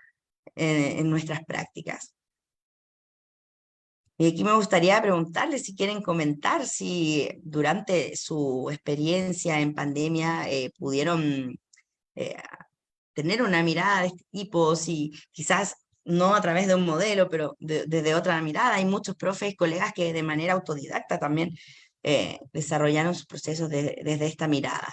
en nuestras prácticas. Y aquí me gustaría preguntarles si quieren comentar si durante su experiencia en pandemia pudieron eh, tener una mirada de este tipo, si quizás no a través de un modelo, pero desde otra mirada. Hay muchos profes, colegas que de manera autodidacta también desarrollaron sus procesos desde esta mirada.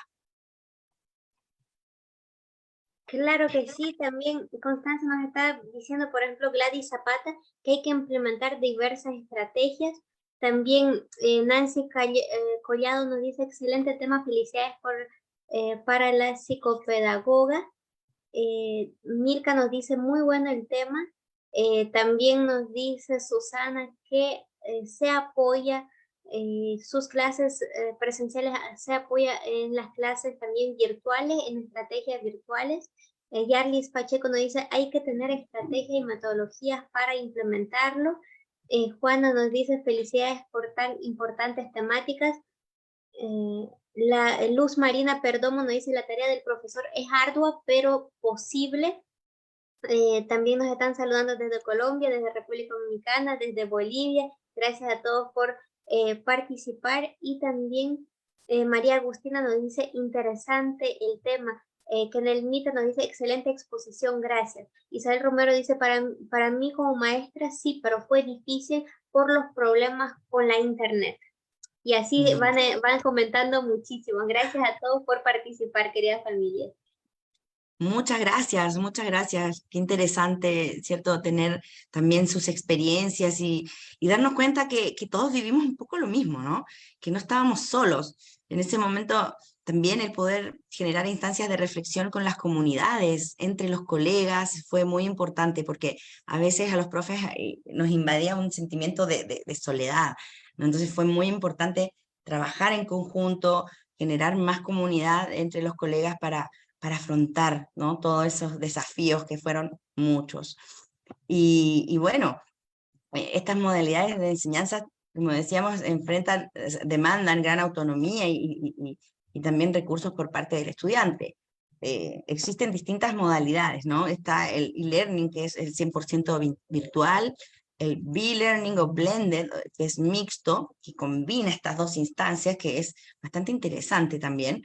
Claro que sí, también Constanza nos está diciendo, por ejemplo, Gladys Zapata, que hay que implementar diversas estrategias. También Nancy Collado nos dice, excelente tema, felicidades para la psicopedagoga. Milka nos dice, muy bueno el tema. También nos dice Susana que se apoya sus clases presenciales, se apoya en las clases también virtuales, en estrategias virtuales. Yarlis Pacheco nos dice, hay que tener estrategias y metodologías para implementarlo. Juana nos dice, felicidades por tan importantes temáticas. La Luz Marina Perdomo nos dice, la tarea del profesor es ardua, pero posible. También nos están saludando desde Colombia, desde República Dominicana, desde Bolivia. Gracias a todos por participar. Y también María Agustina nos dice, interesante el tema. Kenel Mita nos dice, excelente exposición, gracias. Isabel Romero dice, para mí como maestra sí, pero fue difícil por los problemas con la internet. Y así van comentando muchísimo. Gracias a todos por participar, queridas familias. Muchas gracias, muchas gracias. Qué interesante, ¿cierto?, tener también sus experiencias y darnos cuenta que todos vivimos un poco lo mismo, ¿no? Que no estábamos solos. En ese momento también el poder generar instancias de reflexión con las comunidades, entre los colegas, fue muy importante porque a veces a los profes nos invadía un sentimiento de soledad, ¿no? Entonces fue muy importante trabajar en conjunto, generar más comunidad entre los colegas para afrontar, ¿no?, todos esos desafíos que fueron muchos. Y bueno, estas modalidades de enseñanza, como decíamos, demandan gran autonomía y también recursos por parte del estudiante. Existen distintas modalidades, ¿no? Está el e-learning, que es el 100% virtual, el B-learning o blended, que es mixto, que combina estas dos instancias, que es bastante interesante también.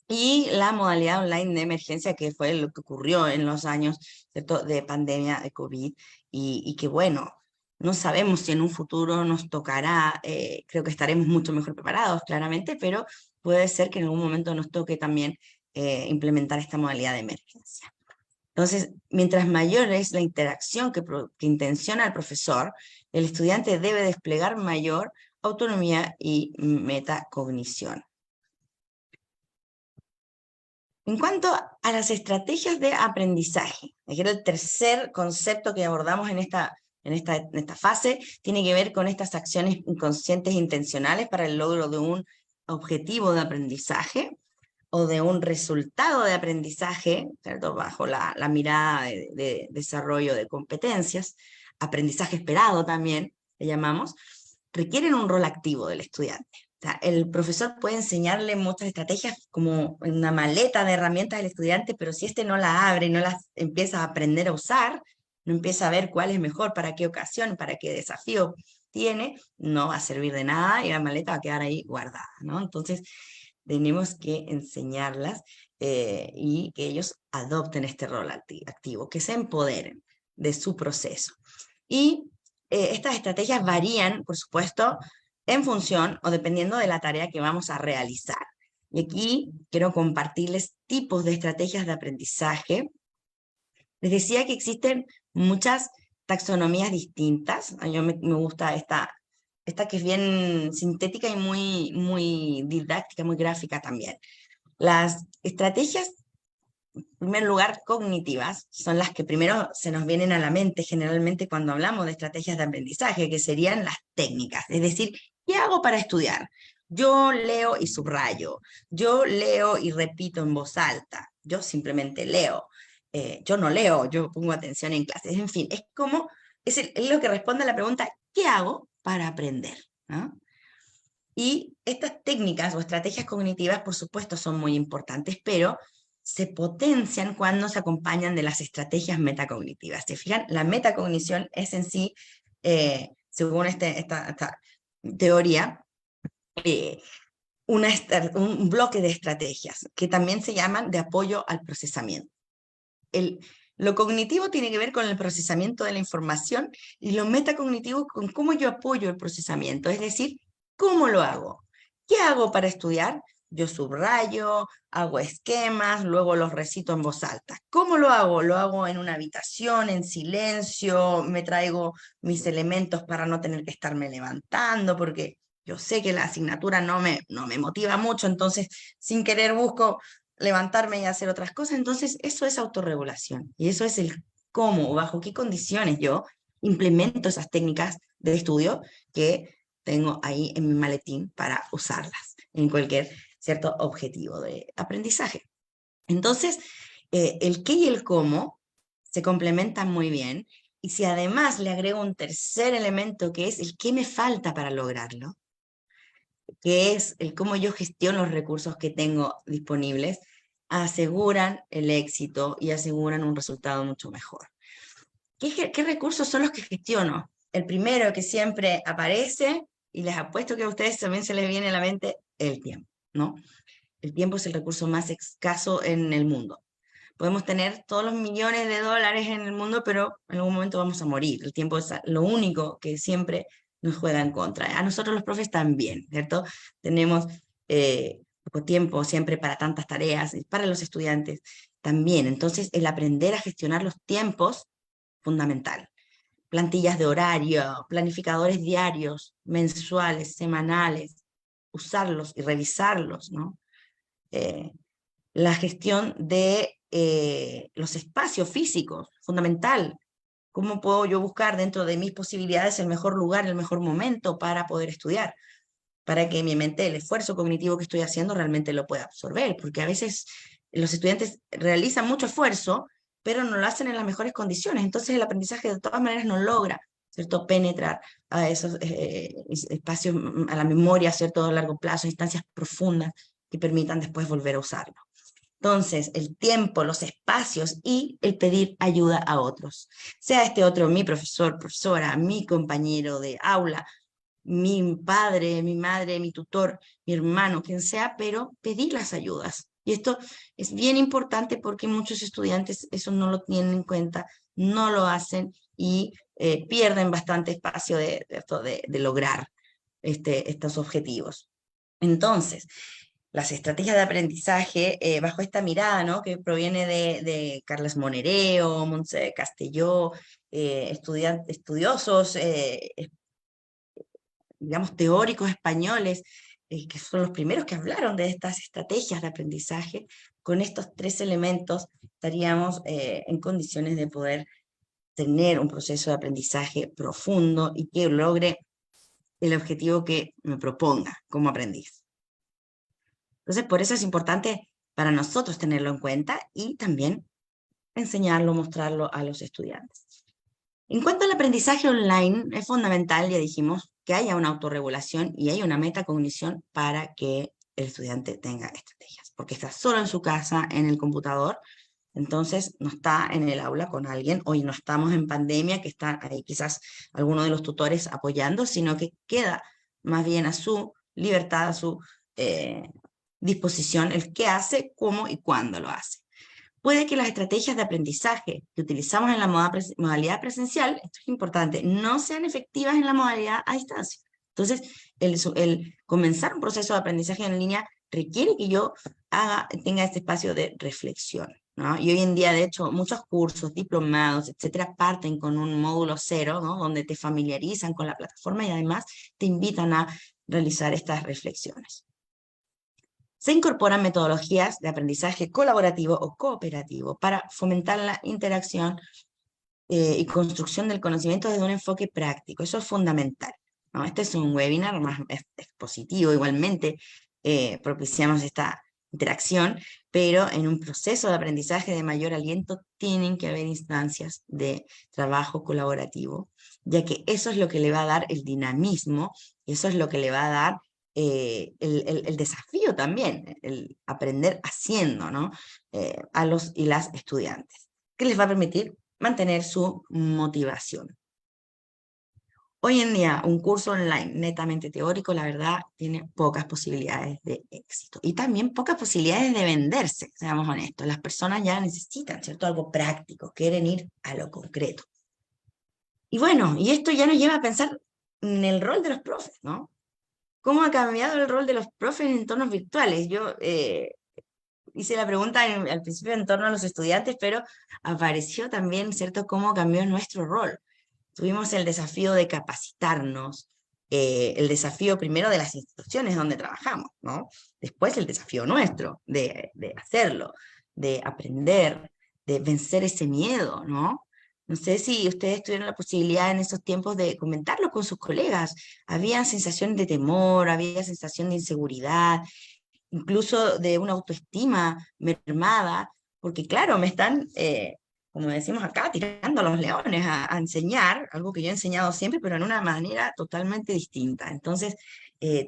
Y la modalidad online de emergencia, que fue lo que ocurrió en los años, ¿cierto?, de pandemia de COVID, y que bueno, no sabemos si en un futuro nos tocará, creo que estaremos mucho mejor preparados, claramente, pero puede ser que en algún momento nos toque también implementar esta modalidad de emergencia. Entonces, mientras mayor es la interacción que intenciona el profesor, el estudiante debe desplegar mayor autonomía y metacognición. En cuanto a las estrategias de aprendizaje, que era el tercer concepto que abordamos en esta fase, tiene que ver con estas acciones inconscientes e intencionales para el logro de un objetivo de aprendizaje o de un resultado de aprendizaje, ¿cierto? Bajo la mirada de desarrollo de competencias, aprendizaje esperado también, le llamamos, requieren un rol activo del estudiante. O sea, el profesor puede enseñarle muchas estrategias como una maleta de herramientas al estudiante, pero si este no la abre y no las empieza a aprender a usar, no empieza a ver cuál es mejor, para qué ocasión, para qué desafío tiene, no va a servir de nada y la maleta va a quedar ahí guardada, ¿no? Entonces, tenemos que enseñarlas y que ellos adopten este rol activo, que se empoderen de su proceso. Y estas estrategias varían, por supuesto, en función o dependiendo de la tarea que vamos a realizar. Y aquí quiero compartirles tipos de estrategias de aprendizaje. Les decía que existen muchas taxonomías distintas. A mí me gusta esta que es bien sintética y muy didáctica, muy gráfica también. Las estrategias, en primer lugar, cognitivas, son las que primero se nos vienen a la mente generalmente cuando hablamos de estrategias de aprendizaje, que serían las técnicas. Es decir, ¿qué hago para estudiar? Yo leo y subrayo, yo leo y repito en voz alta, yo simplemente leo, yo no leo, yo pongo atención en clases, en fin, es como, es lo que responde a la pregunta, ¿qué hago para aprender? ¿No? Y estas técnicas o estrategias cognitivas, por supuesto, son muy importantes, pero se potencian cuando se acompañan de las estrategias metacognitivas. ¿Se fijan? La metacognición es en sí, según esta teoría, eh, un bloque de estrategias que también se llaman de apoyo al procesamiento. Lo cognitivo tiene que ver con el procesamiento de la información y lo metacognitivo con cómo yo apoyo el procesamiento, es decir, ¿cómo lo hago? ¿Qué hago para estudiar? Yo subrayo, hago esquemas, luego los recito en voz alta. ¿Cómo lo hago? Lo hago en una habitación, en silencio, me traigo mis elementos para no tener que estarme levantando, porque yo sé que la asignatura no me motiva mucho, entonces sin querer busco levantarme y hacer otras cosas. Entonces eso es autorregulación y eso es el cómo, bajo qué condiciones yo implemento esas técnicas de estudio que tengo ahí en mi maletín para usarlas en cualquier cierto objetivo de aprendizaje. Entonces, el qué y el cómo se complementan muy bien, y si además le agrego un tercer elemento que es el qué me falta para lograrlo, que es el cómo yo gestiono los recursos que tengo disponibles, aseguran el éxito y aseguran un resultado mucho mejor. ¿Qué recursos son los que gestiono? El primero que siempre aparece, y les apuesto que a ustedes también se les viene a la mente, el tiempo, ¿no? El tiempo es el recurso más escaso en el mundo. Podemos tener todos los millones de dólares en el mundo, pero en algún momento vamos a morir. El tiempo es lo único que siempre nos juega en contra. A nosotros los profes también, ¿cierto? Tenemos poco tiempo siempre para tantas tareas, y para los estudiantes también. Entonces, el aprender a gestionar los tiempos, fundamental. Plantillas de horario, planificadores diarios, mensuales, semanales, usarlos y revisarlos, ¿no? La gestión de los espacios físicos, fundamental. ¿Cómo puedo yo buscar dentro de mis posibilidades el mejor lugar, el mejor momento para poder estudiar? Para que mi mente, el esfuerzo cognitivo que estoy haciendo realmente lo pueda absorber, porque a veces los estudiantes realizan mucho esfuerzo, pero no lo hacen en las mejores condiciones, entonces el aprendizaje de todas maneras no logra, ¿cierto?, penetrar a esos espacios, a la memoria, ¿cierto?, a largo plazo, instancias profundas que permitan después volver a usarlo. Entonces, el tiempo, los espacios y el pedir ayuda a otros. Sea este otro mi profesor, profesora, mi compañero de aula, mi padre, mi madre, mi tutor, mi hermano, quien sea, pero pedir las ayudas. Y esto es bien importante porque muchos estudiantes eso no lo tienen en cuenta, no lo hacen y pierden bastante espacio de lograr estos objetivos. Entonces, las estrategias de aprendizaje bajo esta mirada, ¿no?, que proviene de Carles Monereo, Montse Castelló, estudiosos, digamos, teóricos españoles, que son los primeros que hablaron de estas estrategias de aprendizaje. Con estos tres elementos estaríamos en condiciones de poder tener un proceso de aprendizaje profundo y que logre el objetivo que me proponga como aprendiz. Entonces, por eso es importante para nosotros tenerlo en cuenta y también enseñarlo, mostrarlo a los estudiantes. En cuanto al aprendizaje online, es fundamental, ya dijimos, que haya una autorregulación y haya una metacognición para que el estudiante tenga estrategias, porque está solo en su casa, en el computador, entonces no está en el aula con alguien, hoy no estamos en pandemia, que está ahí quizás alguno de los tutores apoyando, sino que queda más bien a su libertad, a su disposición, el qué hace, cómo y cuándo lo hace. Puede que las estrategias de aprendizaje que utilizamos en la modalidad presencial, esto es importante, no sean efectivas en la modalidad a distancia. Entonces, el comenzar un proceso de aprendizaje en línea requiere que yo tenga este espacio de reflexión, ¿no? Y hoy en día, de hecho, muchos cursos, diplomados, etcétera, parten con un módulo cero, ¿no? Donde te familiarizan con la plataforma y además te invitan a realizar estas reflexiones. Se incorporan metodologías de aprendizaje colaborativo o cooperativo para fomentar la interacción y construcción del conocimiento desde un enfoque práctico. Eso es fundamental, ¿no? Este es un webinar más expositivo, igualmente propiciamos esta interacción, pero en un proceso de aprendizaje de mayor aliento tienen que haber instancias de trabajo colaborativo, ya que eso es lo que le va a dar el dinamismo, y eso es lo que le va a dar el desafío también, el aprender haciendo, ¿no? A los y las estudiantes, que les va a permitir mantener su motivación. Hoy en día, un curso online netamente teórico, la verdad, tiene pocas posibilidades de éxito. Y también pocas posibilidades de venderse, seamos honestos. Las personas ya necesitan, ¿cierto? Algo práctico, quieren ir a lo concreto. Y bueno, y esto ya nos lleva a pensar en el rol de los profes, ¿no? ¿Cómo ha cambiado el rol de los profes en entornos virtuales? Yo hice la pregunta al principio en torno a los estudiantes, pero apareció también, ¿cierto?, cómo cambió nuestro rol. Tuvimos el desafío de capacitarnos, el desafío primero de las instituciones donde trabajamos, ¿no? Después el desafío nuestro de hacerlo, de aprender, de vencer ese miedo, ¿no? No sé si ustedes tuvieron la posibilidad en esos tiempos de comentarlo con sus colegas. Había sensación de temor, había sensación de inseguridad, incluso de una autoestima mermada, porque claro, me están, como decimos acá, tirando a los leones a enseñar, algo que yo he enseñado siempre, pero en una manera totalmente distinta. Entonces,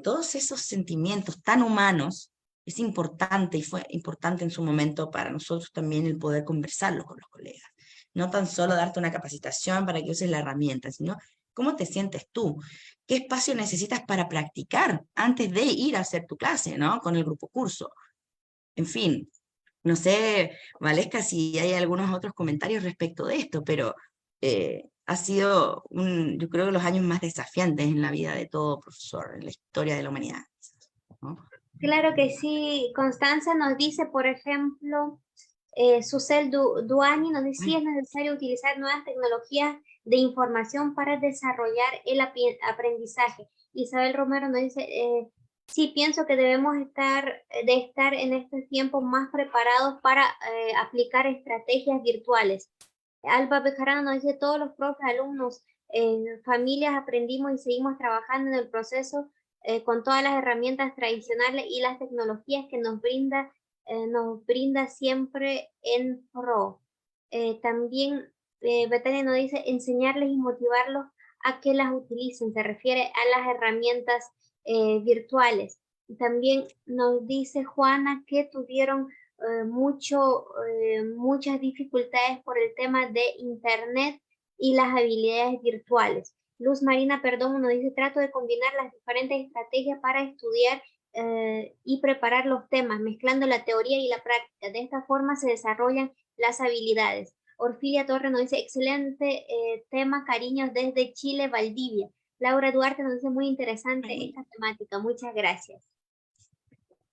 todos esos sentimientos tan humanos, es importante y fue importante en su momento para nosotros también el poder conversarlo con los colegas. No tan solo darte una capacitación para que uses la herramienta, sino cómo te sientes tú, qué espacio necesitas para practicar antes de ir a hacer tu clase, ¿no? Con el grupo curso. En fin, no sé, Valesca, si hay algunos otros comentarios respecto de esto, pero ha sido, yo creo, los años más desafiantes en la vida de todo profesor, en la historia de la humanidad, ¿no? Claro que sí. Constanza nos dice, por ejemplo, Susel Duani nos dice, sí es necesario utilizar nuevas tecnologías de información para desarrollar el aprendizaje. Isabel Romero nos dice, sí, pienso que debemos estar en estos tiempos más preparados para aplicar estrategias virtuales. Alba Bejarano nos dice, todos los profes, alumnos, familias aprendimos y seguimos trabajando en el proceso con todas las herramientas tradicionales y las tecnologías que nos brinda siempre en pro. También Betania nos dice enseñarles y motivarlos a que las utilicen, se refiere a las herramientas virtuales. Y también nos dice Juana que tuvieron muchas dificultades por el tema de internet y las habilidades virtuales. Luz Marina Perdomo nos dice, trato de combinar las diferentes estrategias para estudiar y preparar los temas, mezclando la teoría y la práctica. De esta forma se desarrollan las habilidades. Orfilia Torres nos dice, excelente tema, cariños desde Chile, Valdivia. Laura Duarte nos dice, muy interesante esta temática, muchas gracias.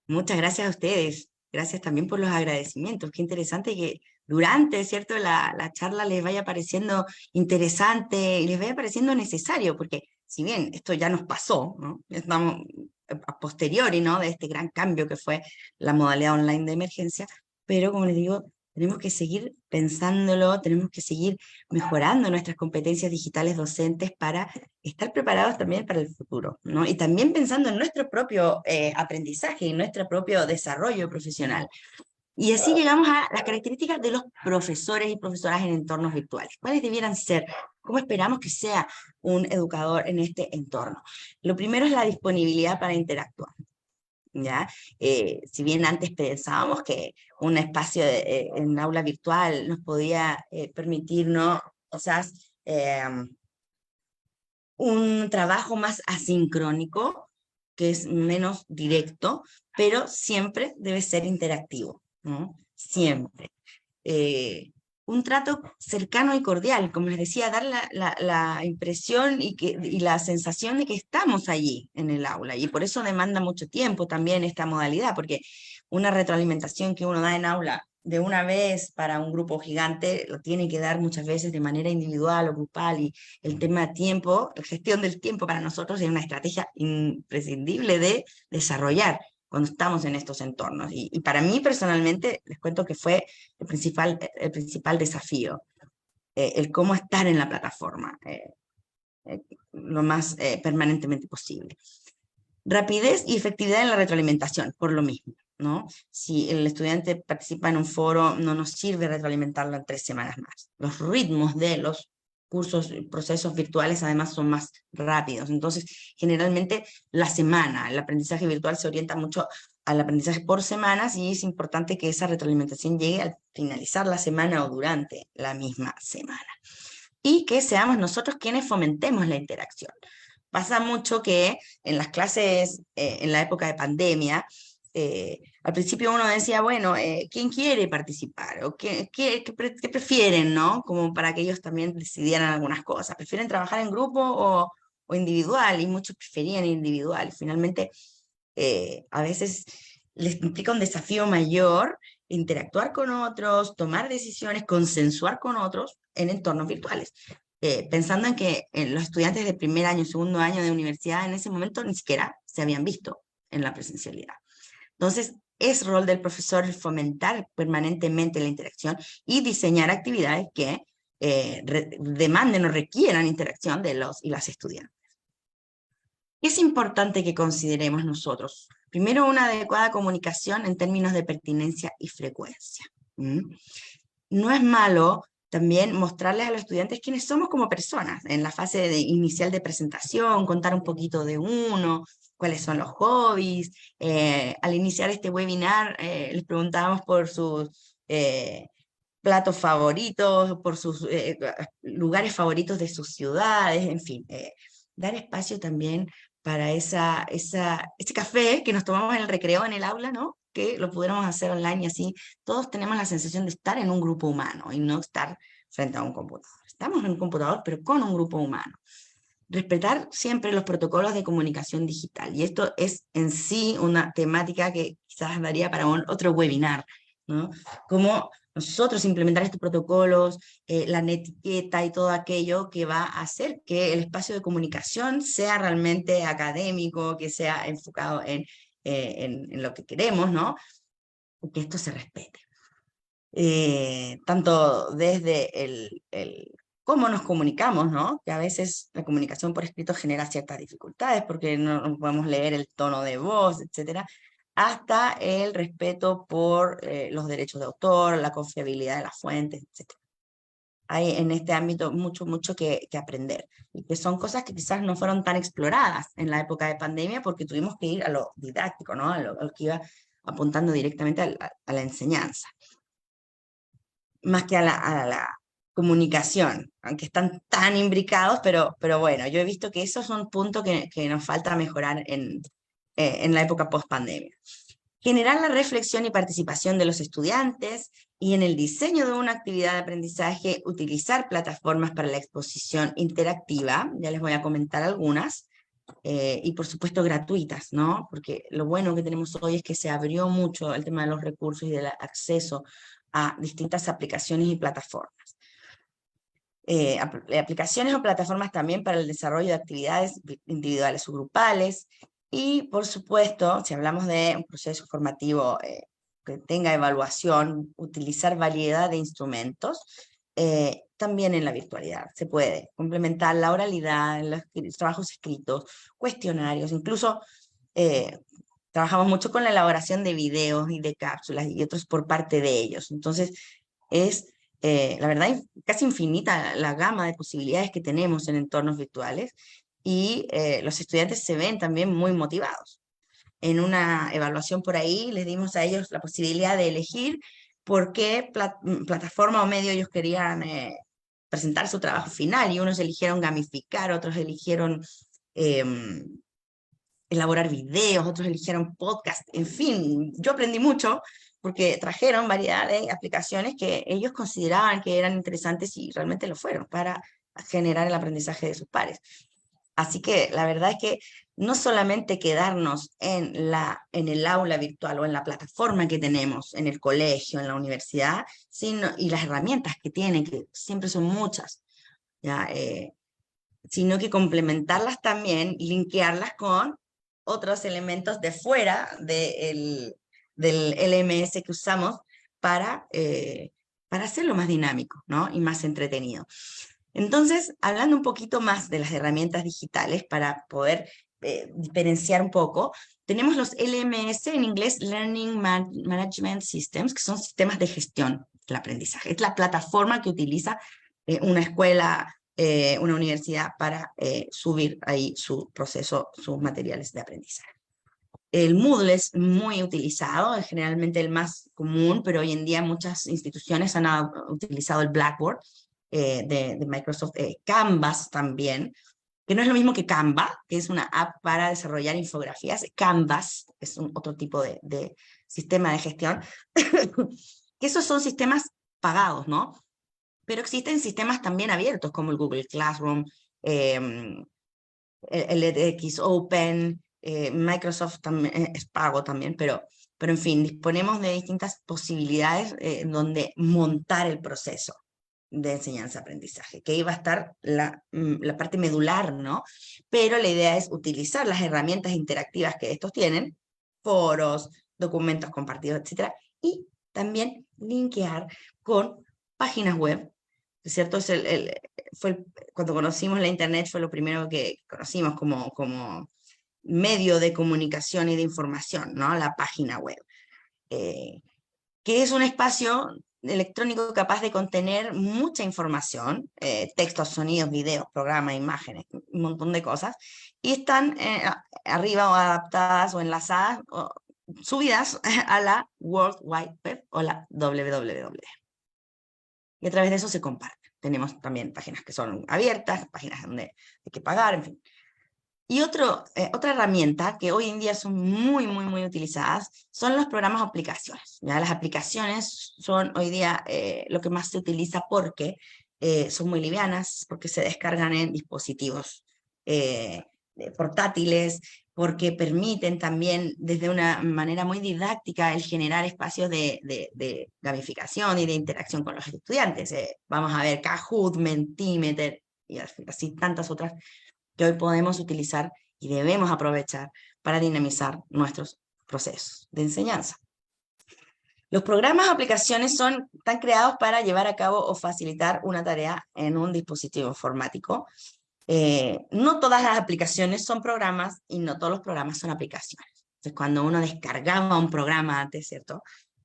Muchas gracias a ustedes. Gracias también por los agradecimientos. Qué interesante que durante, ¿cierto?, la charla les vaya pareciendo interesante y les vaya pareciendo necesario, porque si bien esto ya nos pasó, ¿no? Estamos a posteriori, ¿no?, de este gran cambio que fue la modalidad online de emergencia, pero como les digo, tenemos que seguir pensándolo, tenemos que seguir mejorando nuestras competencias digitales docentes para estar preparados también para el futuro, ¿no? Y también pensando en nuestro propio aprendizaje y nuestro propio desarrollo profesional. Y así llegamos a las características de los profesores y profesoras en entornos virtuales. ¿Cuáles debieran ser? ¿Cómo esperamos que sea un educador en este entorno? Lo primero es la disponibilidad para interactuar. ¿Ya? Si bien antes pensábamos que un espacio en aula virtual nos podía permitirnos, quizás, un trabajo más asincrónico, que es menos directo, pero siempre debe ser interactivo, ¿no? Siempre. Un trato cercano y cordial, como les decía, dar la impresión y la sensación de que estamos allí en el aula, y por eso demanda mucho tiempo también esta modalidad, porque una retroalimentación que uno da en aula de una vez para un grupo gigante, lo tiene que dar muchas veces de manera individual o grupal, y el tema tiempo, la gestión del tiempo para nosotros es una estrategia imprescindible de desarrollar cuando estamos en estos entornos. Y para mí personalmente, les cuento que fue el principal desafío, el cómo estar en la plataforma lo más permanentemente posible. Rapidez y efectividad en la retroalimentación, por lo mismo, ¿no? Si el estudiante participa en un foro, no nos sirve retroalimentarlo en 3 semanas más. Los ritmos de los cursos y procesos virtuales además son más rápidos. Entonces, generalmente la semana, el aprendizaje virtual se orienta mucho al aprendizaje por semanas, y es importante que esa retroalimentación llegue al finalizar la semana o durante la misma semana. Y que seamos nosotros quienes fomentemos la interacción. Pasa mucho que en las clases, en la época de pandemia, al principio uno decía, bueno, ¿quién quiere participar? ¿O qué prefieren, no? Como para que ellos también decidieran algunas cosas. ¿Prefieren trabajar en grupo o individual? Y muchos preferían individual. Finalmente, a veces les implica un desafío mayor interactuar con otros, tomar decisiones, consensuar con otros en entornos virtuales. Pensando en que los estudiantes de primer año, segundo año de universidad en ese momento ni siquiera se habían visto en la presencialidad. Entonces, es rol del profesor el fomentar permanentemente la interacción y diseñar actividades que demanden o requieran interacción de los y las estudiantes. ¿Qué es importante que consideremos nosotros? Primero, una adecuada comunicación en términos de pertinencia y frecuencia. No es malo también mostrarles a los estudiantes quiénes somos como personas, en la fase inicial de presentación, contar un poquito de uno, cuáles son los hobbies. Al iniciar este webinar, les preguntábamos por sus platos favoritos, por sus lugares favoritos de sus ciudades, en fin, dar espacio también para ese café que nos tomamos en el recreo, en el aula, ¿no? Que lo pudiéramos hacer online, y así todos tenemos la sensación de estar en un grupo humano y no estar frente a un computador. Estamos en un computador, pero con un grupo humano. Respetar siempre los protocolos de comunicación digital, y esto es en sí una temática que quizás daría para otro webinar, ¿no? Cómo nosotros implementar estos protocolos, la netiqueta y todo aquello que va a hacer que el espacio de comunicación sea realmente académico, que sea enfocado en lo que queremos, ¿no? Y que esto se respete. Tanto desde el cómo nos comunicamos, ¿no? Que a veces la comunicación por escrito genera ciertas dificultades porque no podemos leer el tono de voz, etcétera, hasta el respeto por los derechos de autor, la confiabilidad de las fuentes, etcétera. Hay en este ámbito mucho que aprender, y que son cosas que quizás no fueron tan exploradas en la época de pandemia porque tuvimos que ir a lo didáctico, ¿no? A lo que iba apuntando directamente a la enseñanza, más que a la comunicación, aunque están tan imbricados, pero bueno, yo he visto que esos son puntos que nos falta mejorar en la época post-pandemia. Generar la reflexión y participación de los estudiantes, y en el diseño de una actividad de aprendizaje, utilizar plataformas para la exposición interactiva, ya les voy a comentar algunas, y por supuesto gratuitas, ¿no? Porque lo bueno que tenemos hoy es que se abrió mucho el tema de los recursos y del acceso a distintas aplicaciones y plataformas. Aplicaciones o plataformas también para el desarrollo de actividades individuales o grupales, y por supuesto, si hablamos de un proceso formativo que tenga evaluación, utilizar variedad de instrumentos, también en la virtualidad se puede complementar la oralidad, en los trabajos escritos, cuestionarios, incluso trabajamos mucho con la elaboración de videos y de cápsulas y otros por parte de ellos. Entonces, es, la verdad, casi infinita la gama de posibilidades que tenemos en entornos virtuales y los estudiantes se ven también muy motivados. En una evaluación por ahí les dimos a ellos la posibilidad de elegir por qué plataforma o medio ellos querían presentar su trabajo final, y unos eligieron gamificar, otros eligieron elaborar videos, otros eligieron podcast, en fin, yo aprendí mucho porque trajeron variedad de aplicaciones que ellos consideraban que eran interesantes y realmente lo fueron para generar el aprendizaje de sus pares. Así que la verdad es que no solamente quedarnos en el aula virtual o en la plataforma que tenemos en el colegio, en la universidad, y las herramientas que tienen, que siempre son muchas, ¿ya? Sino que complementarlas también y linkearlas con otros elementos de fuera del LMS que usamos para hacerlo más dinámico, ¿no? Y más entretenido. Entonces, hablando un poquito más de las herramientas digitales para poder diferenciar un poco, tenemos los LMS, en inglés Learning Management Systems, que son sistemas de gestión del aprendizaje. Es la plataforma que utiliza una escuela, una universidad para subir ahí su proceso, sus materiales de aprendizaje. El Moodle es muy utilizado, es generalmente el más común, pero hoy en día muchas instituciones han utilizado el Blackboard de Microsoft, Canvas también, que no es lo mismo que Canva, que es una app para desarrollar infografías. Canvas es otro tipo de sistema de gestión, que esos son sistemas pagados, ¿no? Pero existen sistemas también abiertos, como el Google Classroom, el edX Open, Microsoft también, es pago también, pero en fin, disponemos de distintas posibilidades donde montar el proceso de enseñanza-aprendizaje, que ahí va a estar la parte medular, ¿no? Pero la idea es utilizar las herramientas interactivas que estos tienen, foros, documentos compartidos, etcétera, y también linkear con páginas web, ¿cierto? Cuando conocimos la Internet fue lo primero que conocimos como medio de comunicación y de información, ¿no? La página web, que es un espacio electrónico capaz de contener mucha información, textos, sonidos, videos, programas, imágenes, un montón de cosas, y están arriba o adaptadas o enlazadas o subidas a la World Wide Web o la WWW. Y a través de eso se comparten. Tenemos también páginas que son abiertas, páginas donde hay que pagar, en fin. Y otra herramienta que hoy en día son muy utilizadas son los programas o aplicaciones. ¿Ya? Las aplicaciones son hoy día lo que más se utiliza porque son muy livianas, porque se descargan en dispositivos portátiles, porque permiten también desde una manera muy didáctica el generar espacios de gamificación y de interacción con los estudiantes. Vamos a ver Kahoot, Mentimeter y así tantas otras que hoy podemos utilizar y debemos aprovechar para dinamizar nuestros procesos de enseñanza. Los programas o aplicaciones están creados para llevar a cabo o facilitar una tarea en un dispositivo informático. No todas las aplicaciones son programas y no todos los programas son aplicaciones. Entonces, cuando uno descargaba un programa antes, ¿cierto?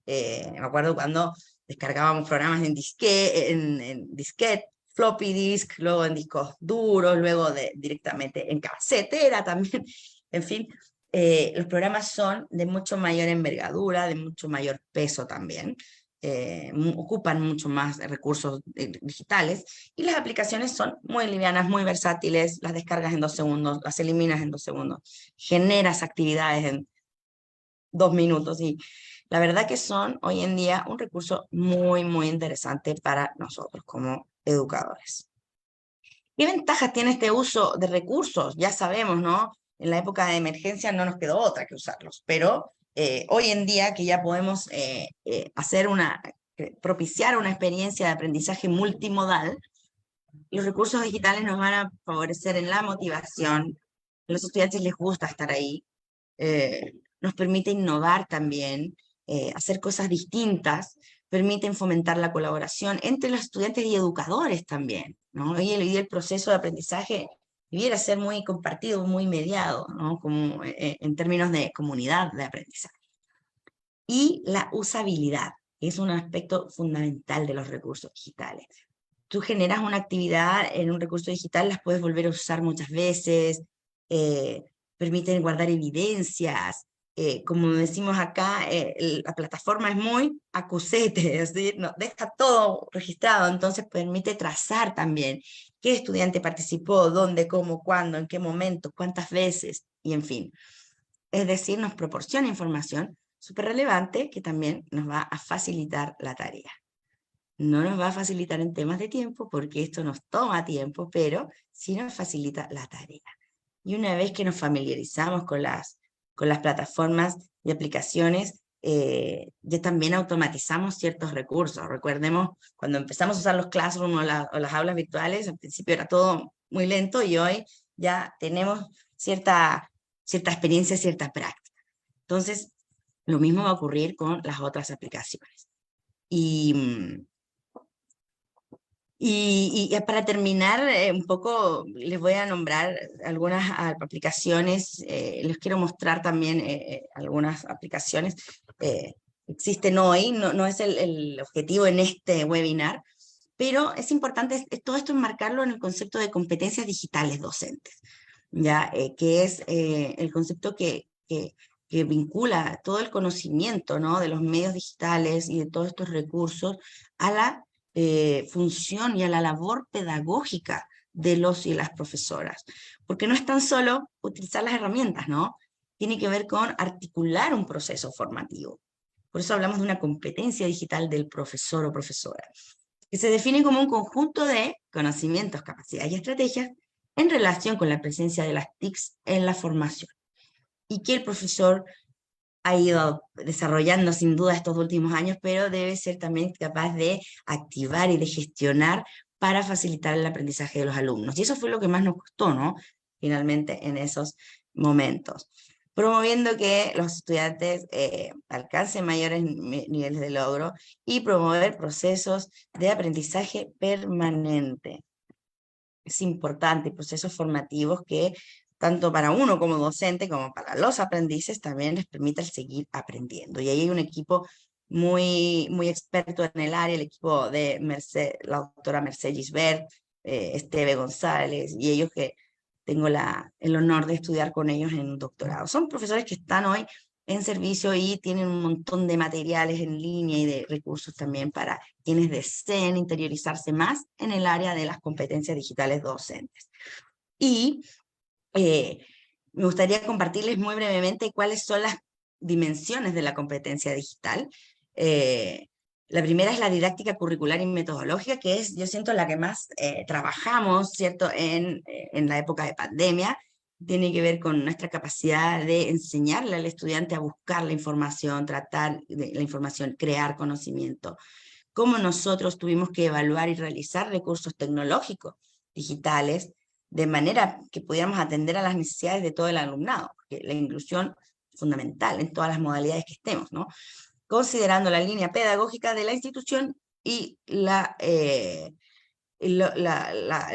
Me acuerdo cuando descargábamos programas en disquete, floppy disk, luego en discos duros, luego directamente en casetera también, en fin, los programas son de mucho mayor envergadura, de mucho mayor peso también, ocupan mucho más recursos digitales, y las aplicaciones son muy livianas, muy versátiles, las descargas en 2 segundos, las eliminas en 2 segundos, generas actividades en 2 minutos, y la verdad que son hoy en día un recurso muy interesante para nosotros como educadores. ¿Qué ventajas tiene este uso de recursos? Ya sabemos, ¿no? En la época de emergencia no nos quedó otra que usarlos, pero hoy en día que ya podemos propiciar una experiencia de aprendizaje multimodal, los recursos digitales nos van a favorecer en la motivación, a los estudiantes les gusta estar ahí, nos permite innovar también, hacer cosas distintas, permiten fomentar la colaboración entre los estudiantes y educadores también, ¿no? Y el proceso de aprendizaje debiera ser muy compartido, muy mediado, ¿no? Como, en términos de comunidad de aprendizaje. Y la usabilidad, que es un aspecto fundamental de los recursos digitales. Tú generas una actividad en un recurso digital, las puedes volver a usar muchas veces, permiten guardar evidencias, como decimos acá, la plataforma es muy acusete, es decir, no, deja todo registrado, entonces permite trazar también qué estudiante participó, dónde, cómo, cuándo, en qué momento, cuántas veces, y en fin. Es decir, nos proporciona información súper relevante que también nos va a facilitar la tarea. No nos va a facilitar en temas de tiempo, porque esto nos toma tiempo, pero sí nos facilita la tarea. Y una vez que nos familiarizamos con las plataformas y aplicaciones, ya también automatizamos ciertos recursos. Recordemos, cuando empezamos a usar los Classroom o las aulas virtuales, al principio era todo muy lento y hoy ya tenemos cierta experiencia, cierta práctica. Entonces, lo mismo va a ocurrir con las otras aplicaciones. Y para terminar, un poco les voy a nombrar algunas aplicaciones, les quiero mostrar también algunas aplicaciones existen hoy, no es el objetivo en este webinar, pero es importante todo esto enmarcarlo en el concepto de competencias digitales docentes, ¿ya? Que es el concepto que vincula todo el conocimiento, ¿no? De los medios digitales y de todos estos recursos a la función y a la labor pedagógica de los y las profesoras. Porque no es tan solo utilizar las herramientas, ¿no? Tiene que ver con articular un proceso formativo. Por eso hablamos de una competencia digital del profesor o profesora, que se define como un conjunto de conocimientos, capacidades y estrategias en relación con la presencia de las TICs en la formación. Y que el profesor ha ido desarrollando sin duda estos últimos años, pero debe ser también capaz de activar y de gestionar para facilitar el aprendizaje de los alumnos. Y eso fue lo que más nos costó, ¿no? Finalmente, en esos momentos. Promoviendo que los estudiantes alcancen mayores niveles de logro y promover procesos de aprendizaje permanente. Es importante, procesos formativos que tanto para uno como docente, como para los aprendices, también les permita seguir aprendiendo. Y ahí hay un equipo muy experto en el área, el equipo de la doctora Mercedes Gisbert, Esteve González, y ellos que tengo el honor de estudiar con ellos en un doctorado. Son profesores que están hoy en servicio y tienen un montón de materiales en línea y de recursos también para quienes deseen interiorizarse más en el área de las competencias digitales docentes. Y me gustaría compartirles muy brevemente cuáles son las dimensiones de la competencia digital. La primera es la didáctica curricular y metodológica, que es, yo siento, la que más trabajamos, ¿cierto?, en la época de pandemia. Tiene que ver con nuestra capacidad de enseñarle al estudiante a buscar la información, tratar de la información, crear conocimiento. Cómo nosotros tuvimos que evaluar y realizar recursos tecnológicos digitales de manera que pudiéramos atender a las necesidades de todo el alumnado, porque la inclusión es fundamental en todas las modalidades que estemos, ¿no? Considerando la línea pedagógica de la institución y el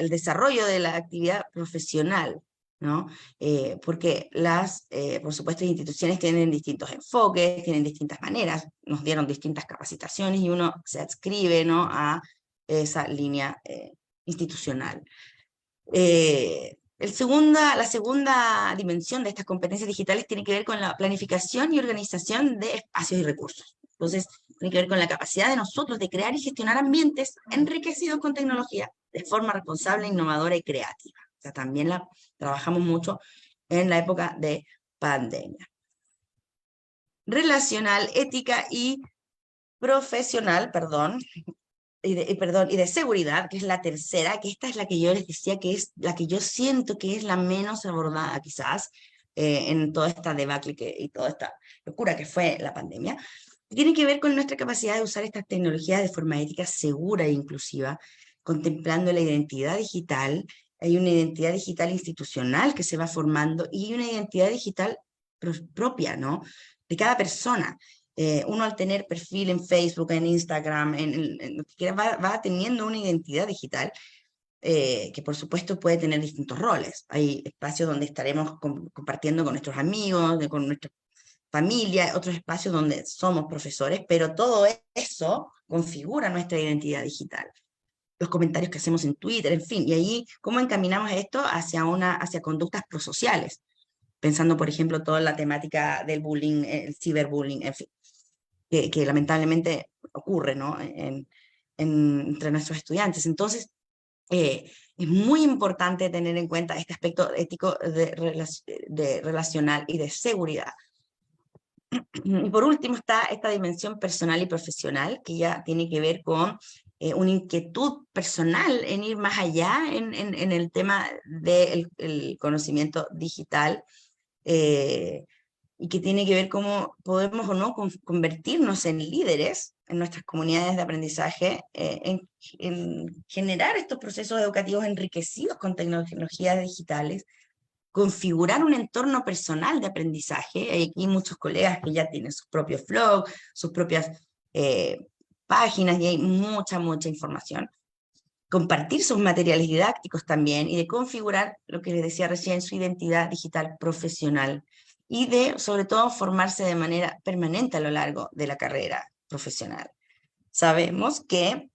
desarrollo de la actividad profesional, ¿no? Porque por supuesto, las instituciones tienen distintos enfoques, tienen distintas maneras, nos dieron distintas capacitaciones y uno se adscribe, ¿no?, a esa línea institucional. La segunda dimensión de estas competencias digitales tiene que ver con la planificación y organización de espacios y recursos. Entonces, tiene que ver con la capacidad de nosotros de crear y gestionar ambientes enriquecidos con tecnología de forma responsable, innovadora y creativa. O sea, también la trabajamos mucho en la época de pandemia. Relacional, ética y profesional, y de seguridad, que es la tercera, que esta es la que yo les decía que es la que yo siento que es la menos abordada quizás en toda esta debacle y toda esta locura que fue la pandemia. Tiene que ver con nuestra capacidad de usar estas tecnologías de forma ética, segura e inclusiva, contemplando la identidad digital. Hay una identidad digital institucional que se va formando y una identidad digital propia, ¿no?, de cada persona. Uno al tener perfil en Facebook, en Instagram, en lo que quiera, va teniendo una identidad digital que por supuesto puede tener distintos roles. Hay espacios donde estaremos compartiendo con nuestros amigos, con nuestra familia, otros espacios donde somos profesores, pero todo eso configura nuestra identidad digital. Los comentarios que hacemos en Twitter, en fin, y ahí cómo encaminamos esto hacia conductas prosociales, pensando, por ejemplo, toda la temática del bullying, el ciberbullying, en fin, que lamentablemente ocurre, ¿no? Entre nuestros estudiantes. Entonces, es muy importante tener en cuenta este aspecto ético de relacional y de seguridad. Y por último está esta dimensión personal y profesional, que ya tiene que ver con una inquietud personal en ir más allá en el tema del el conocimiento digital, y que tiene que ver cómo podemos o no convertirnos en líderes en nuestras comunidades de aprendizaje, en generar estos procesos educativos enriquecidos con tecnologías digitales, configurar un entorno personal de aprendizaje. Hay aquí muchos colegas que ya tienen sus propios blogs, sus propias páginas, y hay mucha información. Compartir sus materiales didácticos también, y de configurar, lo que les decía recién, su identidad digital profesional, y de, sobre todo, formarse de manera permanente a lo largo de la carrera profesional. Sabemos que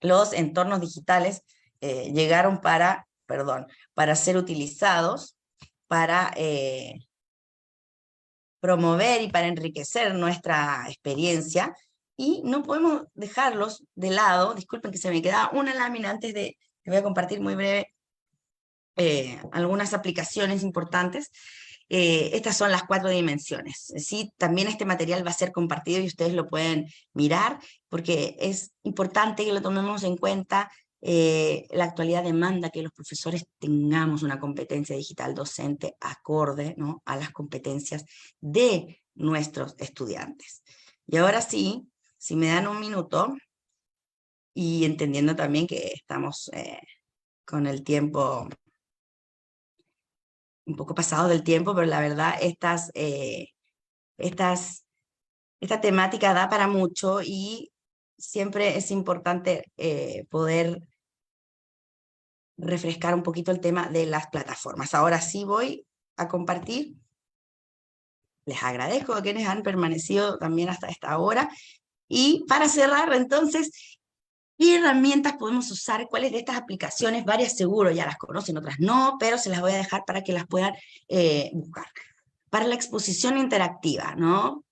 los entornos digitales llegaron para ser utilizados para promover y para enriquecer nuestra experiencia, y no podemos dejarlos de lado. Disculpen que se me queda una lámina antes de, que voy a compartir muy breve algunas aplicaciones importantes. Estas son las 4 dimensiones. ¿Sí? También este material va a ser compartido y ustedes lo pueden mirar, porque es importante que lo tomemos en cuenta. La actualidad demanda que los profesores tengamos una competencia digital docente acorde, ¿no?, a las competencias de nuestros estudiantes. Y ahora sí, si me dan un minuto, y entendiendo también que estamos con el tiempo un poco pasado del tiempo, pero la verdad esta temática da para mucho, y siempre es importante poder refrescar un poquito el tema de las plataformas. Ahora sí voy a compartir. Les agradezco a quienes han permanecido también hasta esta hora. Y para cerrar, entonces, ¿qué herramientas podemos usar? ¿Cuáles de estas aplicaciones? Varias seguro ya las conocen, otras no, pero se las voy a dejar para que las puedan buscar. Para la exposición interactiva, ¿no?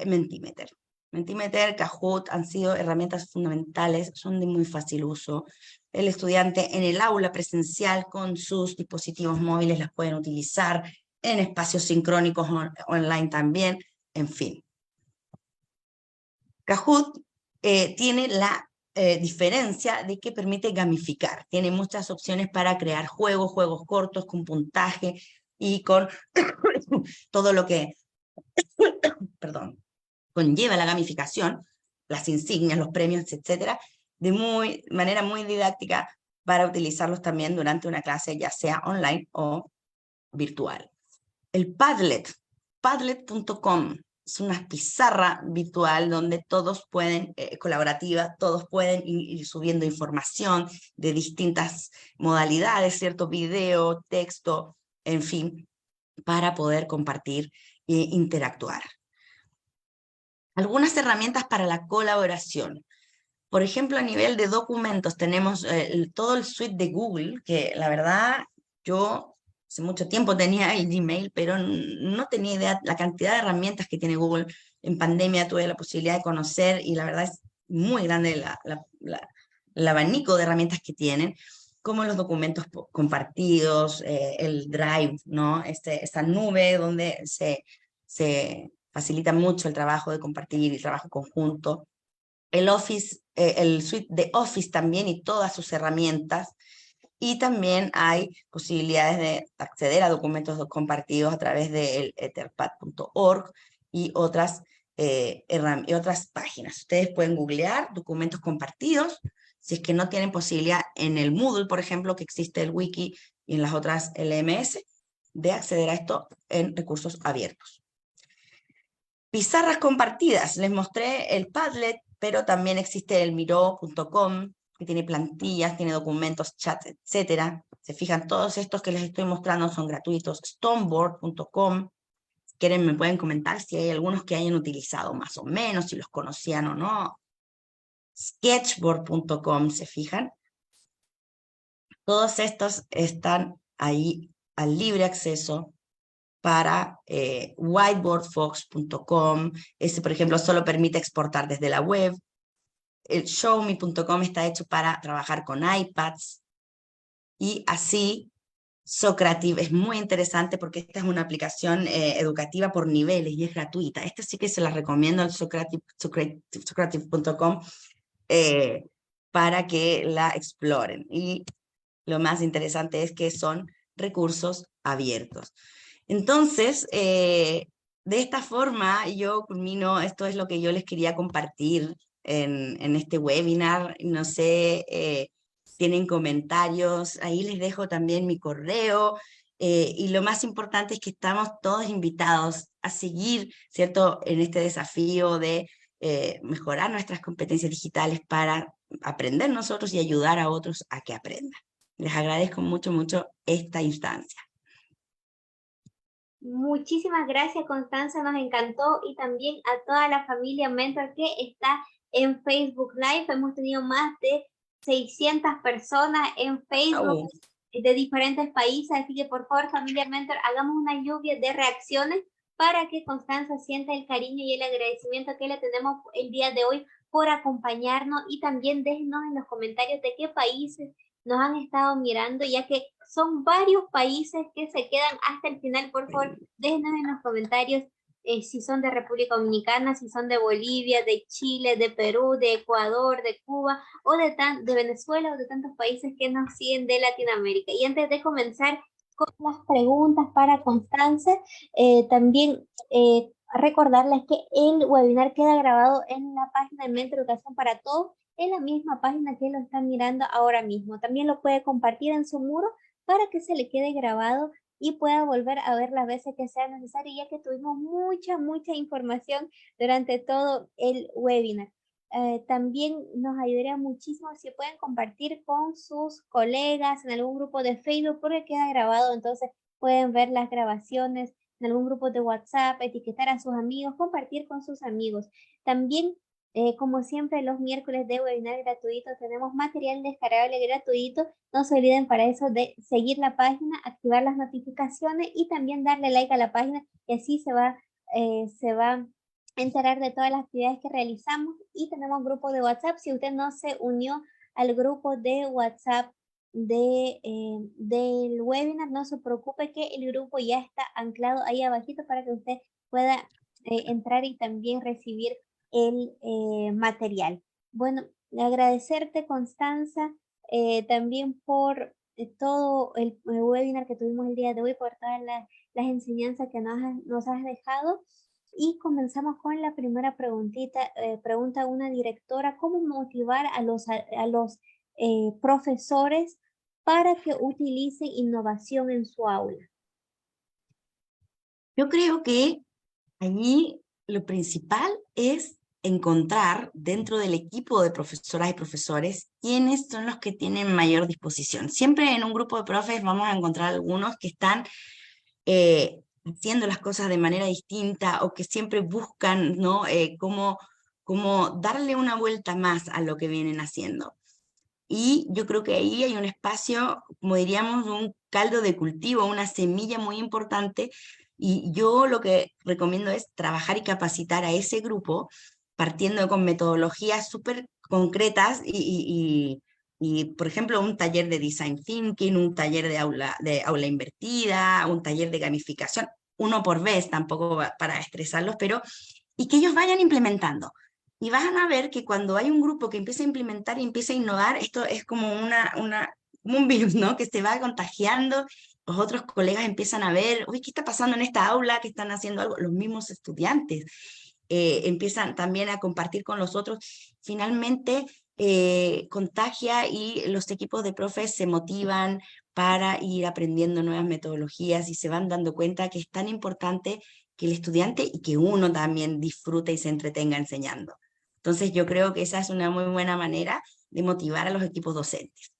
Mentimeter. Mentimeter, Kahoot han sido herramientas fundamentales, son de muy fácil uso. El estudiante en el aula presencial con sus dispositivos móviles las pueden utilizar, en espacios sincrónicos online también, en fin. Kahoot tiene la diferencia de que permite gamificar. Tiene muchas opciones para crear juegos cortos con puntaje y con todo lo que conlleva la gamificación, las insignias, los premios, etcétera, de manera muy didáctica, para utilizarlos también durante una clase, ya sea online o virtual. El Padlet, padlet.com, es una pizarra virtual donde todos pueden, colaborativa, todos pueden ir subiendo información de distintas modalidades, ¿cierto? Video, texto, en fin, para poder compartir e interactuar. Algunas herramientas para la colaboración. Por ejemplo, a nivel de documentos tenemos todo el suite de Google, que la verdad yo hace mucho tiempo tenía el Gmail, pero no tenía idea la cantidad de herramientas que tiene Google. En pandemia tuve la posibilidad de conocer, y la verdad es muy grande el abanico de herramientas que tienen, como los documentos compartidos, el Drive, ¿no? Esta nube donde se facilita mucho el trabajo de compartir y el trabajo conjunto. El Office, el suite de Office también, y todas sus herramientas. Y también hay posibilidades de acceder a documentos compartidos a través del etherpad.org y otras páginas. Ustedes pueden googlear documentos compartidos, si es que no tienen posibilidad en el Moodle, por ejemplo, que existe el wiki, y en las otras LMS, de acceder a esto en recursos abiertos. Pizarras compartidas, les mostré el Padlet, pero también existe el Miro.com, que tiene plantillas, tiene documentos, chats, etcétera. Se fijan, todos estos que les estoy mostrando son gratuitos. Stoneboard.com, si quieren me pueden comentar si hay algunos que hayan utilizado más o menos, si los conocían o no. Sketchboard.com, ¿se fijan? Todos estos están ahí al libre acceso para whiteboardfox.com. Ese, por ejemplo, solo permite exportar desde la web. El showme.com está hecho para trabajar con iPads. Y así, Socrative es muy interesante porque esta es una aplicación educativa por niveles y es gratuita. Esta sí que se la recomiendo al Socrative.com para que la exploren. Y lo más interesante es que son recursos abiertos. Entonces, de esta forma yo culmino, esto es lo que yo les quería compartir en este webinar. No sé, tienen comentarios, ahí les dejo también mi correo. Y lo más importante es que estamos todos invitados a seguir, ¿cierto?, en este desafío de mejorar nuestras competencias digitales para aprender nosotros y ayudar a otros a que aprendan. Les agradezco mucho, mucho esta instancia. Muchísimas gracias, Constanza, nos encantó, y también a toda la familia Mentor que está en Facebook Live. Hemos tenido más de 600 personas en Facebook de diferentes países, así que por favor, familia Mentor, hagamos una lluvia de reacciones para que Constanza sienta el cariño y el agradecimiento que le tenemos el día de hoy por acompañarnos, y también déjenos en los comentarios de qué países nos han estado mirando, ya que son varios países que se quedan hasta el final. Por favor, déjenos en los comentarios si son de República Dominicana, si son de Bolivia, de Chile, de Perú, de Ecuador, de Cuba, o de Venezuela, o de tantos países que nos siguen de Latinoamérica. Y antes de comenzar con las preguntas para Constanza, también recordarles que el webinar queda grabado en la página de Mentor Educación para Todos, en la misma página que lo están mirando ahora mismo. También lo puede compartir en su muro para que se le quede grabado y pueda volver a ver las veces que sea necesario, ya que tuvimos mucha información durante todo el webinar. También nos ayudaría muchísimo si pueden compartir con sus colegas en algún grupo de Facebook, porque queda grabado, entonces pueden ver las grabaciones en algún grupo de WhatsApp, etiquetar a sus amigos, compartir con sus amigos. También, como siempre, los miércoles de webinar gratuito tenemos material descargable gratuito. No se olviden para eso de seguir la página, activar las notificaciones y también darle like a la página, y así se va a enterar de todas las actividades que realizamos. Y tenemos grupo de WhatsApp. Si usted no se unió al grupo de WhatsApp del webinar, no se preocupe, que el grupo ya está anclado ahí abajito para que usted pueda entrar y también recibir el material. Bueno, agradecerte, Constanza, también por todo el webinar que tuvimos el día de hoy, por todas las enseñanzas que nos has dejado. Y comenzamos con la primera preguntita. Pregunta una directora: ¿cómo motivar a los profesores para que utilicen innovación en su aula? Yo creo que allí lo principal es encontrar dentro del equipo de profesoras y profesores quiénes son los que tienen mayor disposición. Siempre en un grupo de profes vamos a encontrar algunos que están haciendo las cosas de manera distinta, o que siempre buscan, ¿no?, cómo darle una vuelta más a lo que vienen haciendo. Y yo creo que ahí hay un espacio, como diríamos, un caldo de cultivo, una semilla muy importante. Y yo lo que recomiendo es trabajar y capacitar a ese grupo partiendo con metodologías súper concretas y, por ejemplo, un taller de design thinking, un taller de aula invertida, un taller de gamificación, uno por vez, tampoco para estresarlos, pero y que ellos vayan implementando. Y van a ver que cuando hay un grupo que empieza a implementar y empieza a innovar, esto es como como un virus, ¿no?, que se va contagiando. Los otros colegas empiezan a ver, uy, ¿qué está pasando en esta aula? ¿Que están haciendo algo? Los mismos estudiantes empiezan también a compartir con los otros. Finalmente, contagia, y los equipos de profes se motivan para ir aprendiendo nuevas metodologías y se van dando cuenta que es tan importante que el estudiante y que uno también disfrute y se entretenga enseñando. Entonces yo creo que esa es una muy buena manera de motivar a los equipos docentes.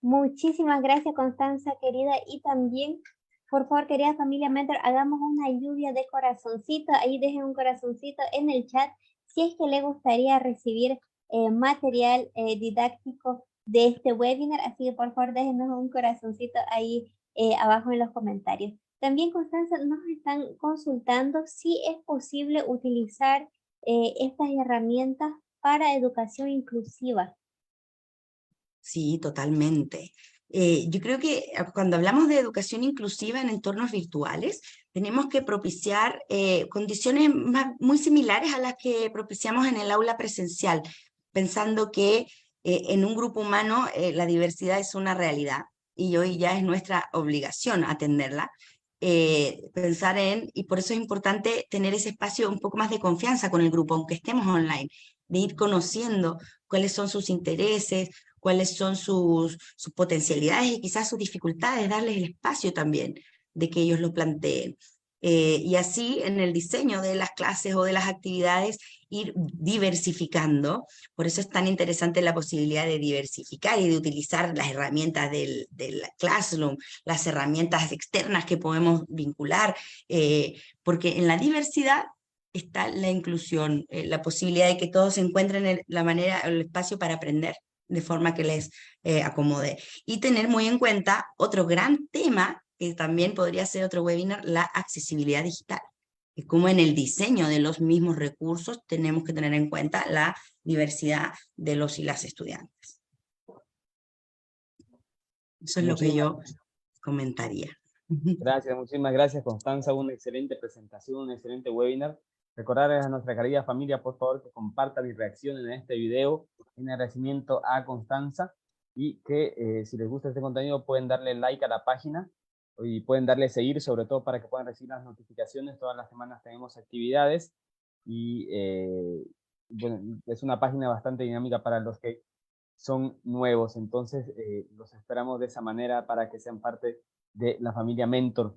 Muchísimas gracias, Constanza, querida. Y también, por favor, querida familia Mentor, hagamos una lluvia de corazoncitos. Ahí dejen un corazoncito en el chat si es que le gustaría recibir material didáctico de este webinar. Así que, por favor, déjenos un corazoncito ahí abajo en los comentarios. También, Constanza, nos están consultando si es posible utilizar estas herramientas para educación inclusiva. Sí, totalmente. Yo creo que cuando hablamos de educación inclusiva en entornos virtuales, tenemos que propiciar condiciones muy similares a las que propiciamos en el aula presencial, pensando que en un grupo humano la diversidad es una realidad y hoy ya es nuestra obligación atenderla. Y por eso es importante tener ese espacio un poco más de confianza con el grupo, aunque estemos online, de ir conociendo cuáles son sus intereses, cuáles son sus potencialidades y quizás sus dificultades, darles el espacio también de que ellos lo planteen. Y así en el diseño de las clases o de las actividades ir diversificando. Por eso es tan interesante la posibilidad de diversificar y de utilizar las herramientas del Classroom, las herramientas externas que podemos vincular, porque en la diversidad está la inclusión, la posibilidad de que todos encuentren la manera, el espacio para aprender de forma que les acomode. Y tener muy en cuenta otro gran tema, que también podría ser otro webinar, la accesibilidad digital. Y como en el diseño de los mismos recursos tenemos que tener en cuenta la diversidad de los y las estudiantes. Eso es lo que yo comentaría. Gracias, muchísimas gracias, Constanza. Una excelente presentación, un excelente webinar. Recordarles a nuestra querida familia, por favor, que compartan y reaccionen a este video en agradecimiento a Constanza y que si les gusta este contenido pueden darle like a la página y pueden darle seguir, sobre todo para que puedan recibir las notificaciones. Todas las semanas tenemos actividades y bueno, es una página bastante dinámica para los que son nuevos. Entonces, los esperamos de esa manera para que sean parte de la familia Mentor.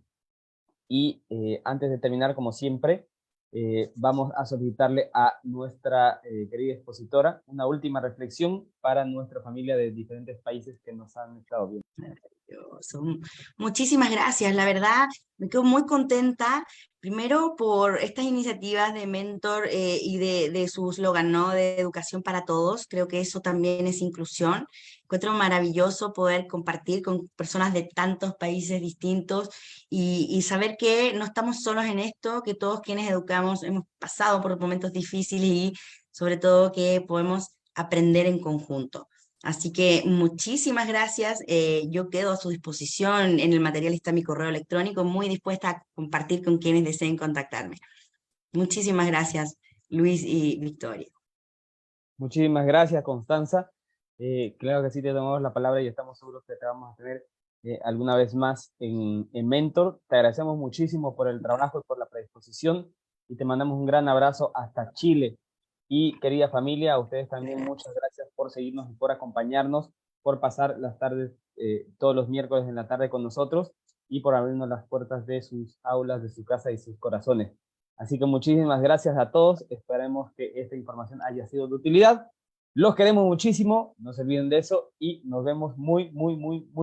Y antes de terminar, como siempre, vamos a solicitarle a nuestra querida expositora una última reflexión para nuestra familia de diferentes países que nos han estado viendo. Muchísimas gracias, la verdad me quedo muy contenta, primero por estas iniciativas de Mentor y de su slogan, ¿no? De educación para todos. Creo que eso también es inclusión. Encuentro maravilloso poder compartir con personas de tantos países distintos y saber que no estamos solos en esto, que todos quienes educamos hemos pasado por momentos difíciles y sobre todo que podemos aprender en conjunto. Así que muchísimas gracias, yo quedo a su disposición, en el material está mi correo electrónico, muy dispuesta a compartir con quienes deseen contactarme. Muchísimas gracias, Luis y Victoria. Muchísimas gracias, Constanza. Claro que sí te tomamos la palabra y estamos seguros que te vamos a tener alguna vez más en Mentor. Te agradecemos muchísimo por el trabajo y por la predisposición y te mandamos un gran abrazo hasta Chile. Y querida familia, a ustedes también muchas gracias por seguirnos y por acompañarnos, por pasar las tardes, todos los miércoles en la tarde con nosotros y por abrirnos las puertas de sus aulas, de su casa y sus corazones. Así que muchísimas gracias a todos. Esperemos que esta información haya sido de utilidad. Los queremos muchísimo, no se olviden de eso y nos vemos muy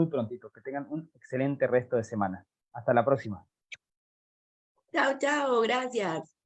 prontito. Que tengan un excelente resto de semana. Hasta la próxima. Chao, chao, gracias.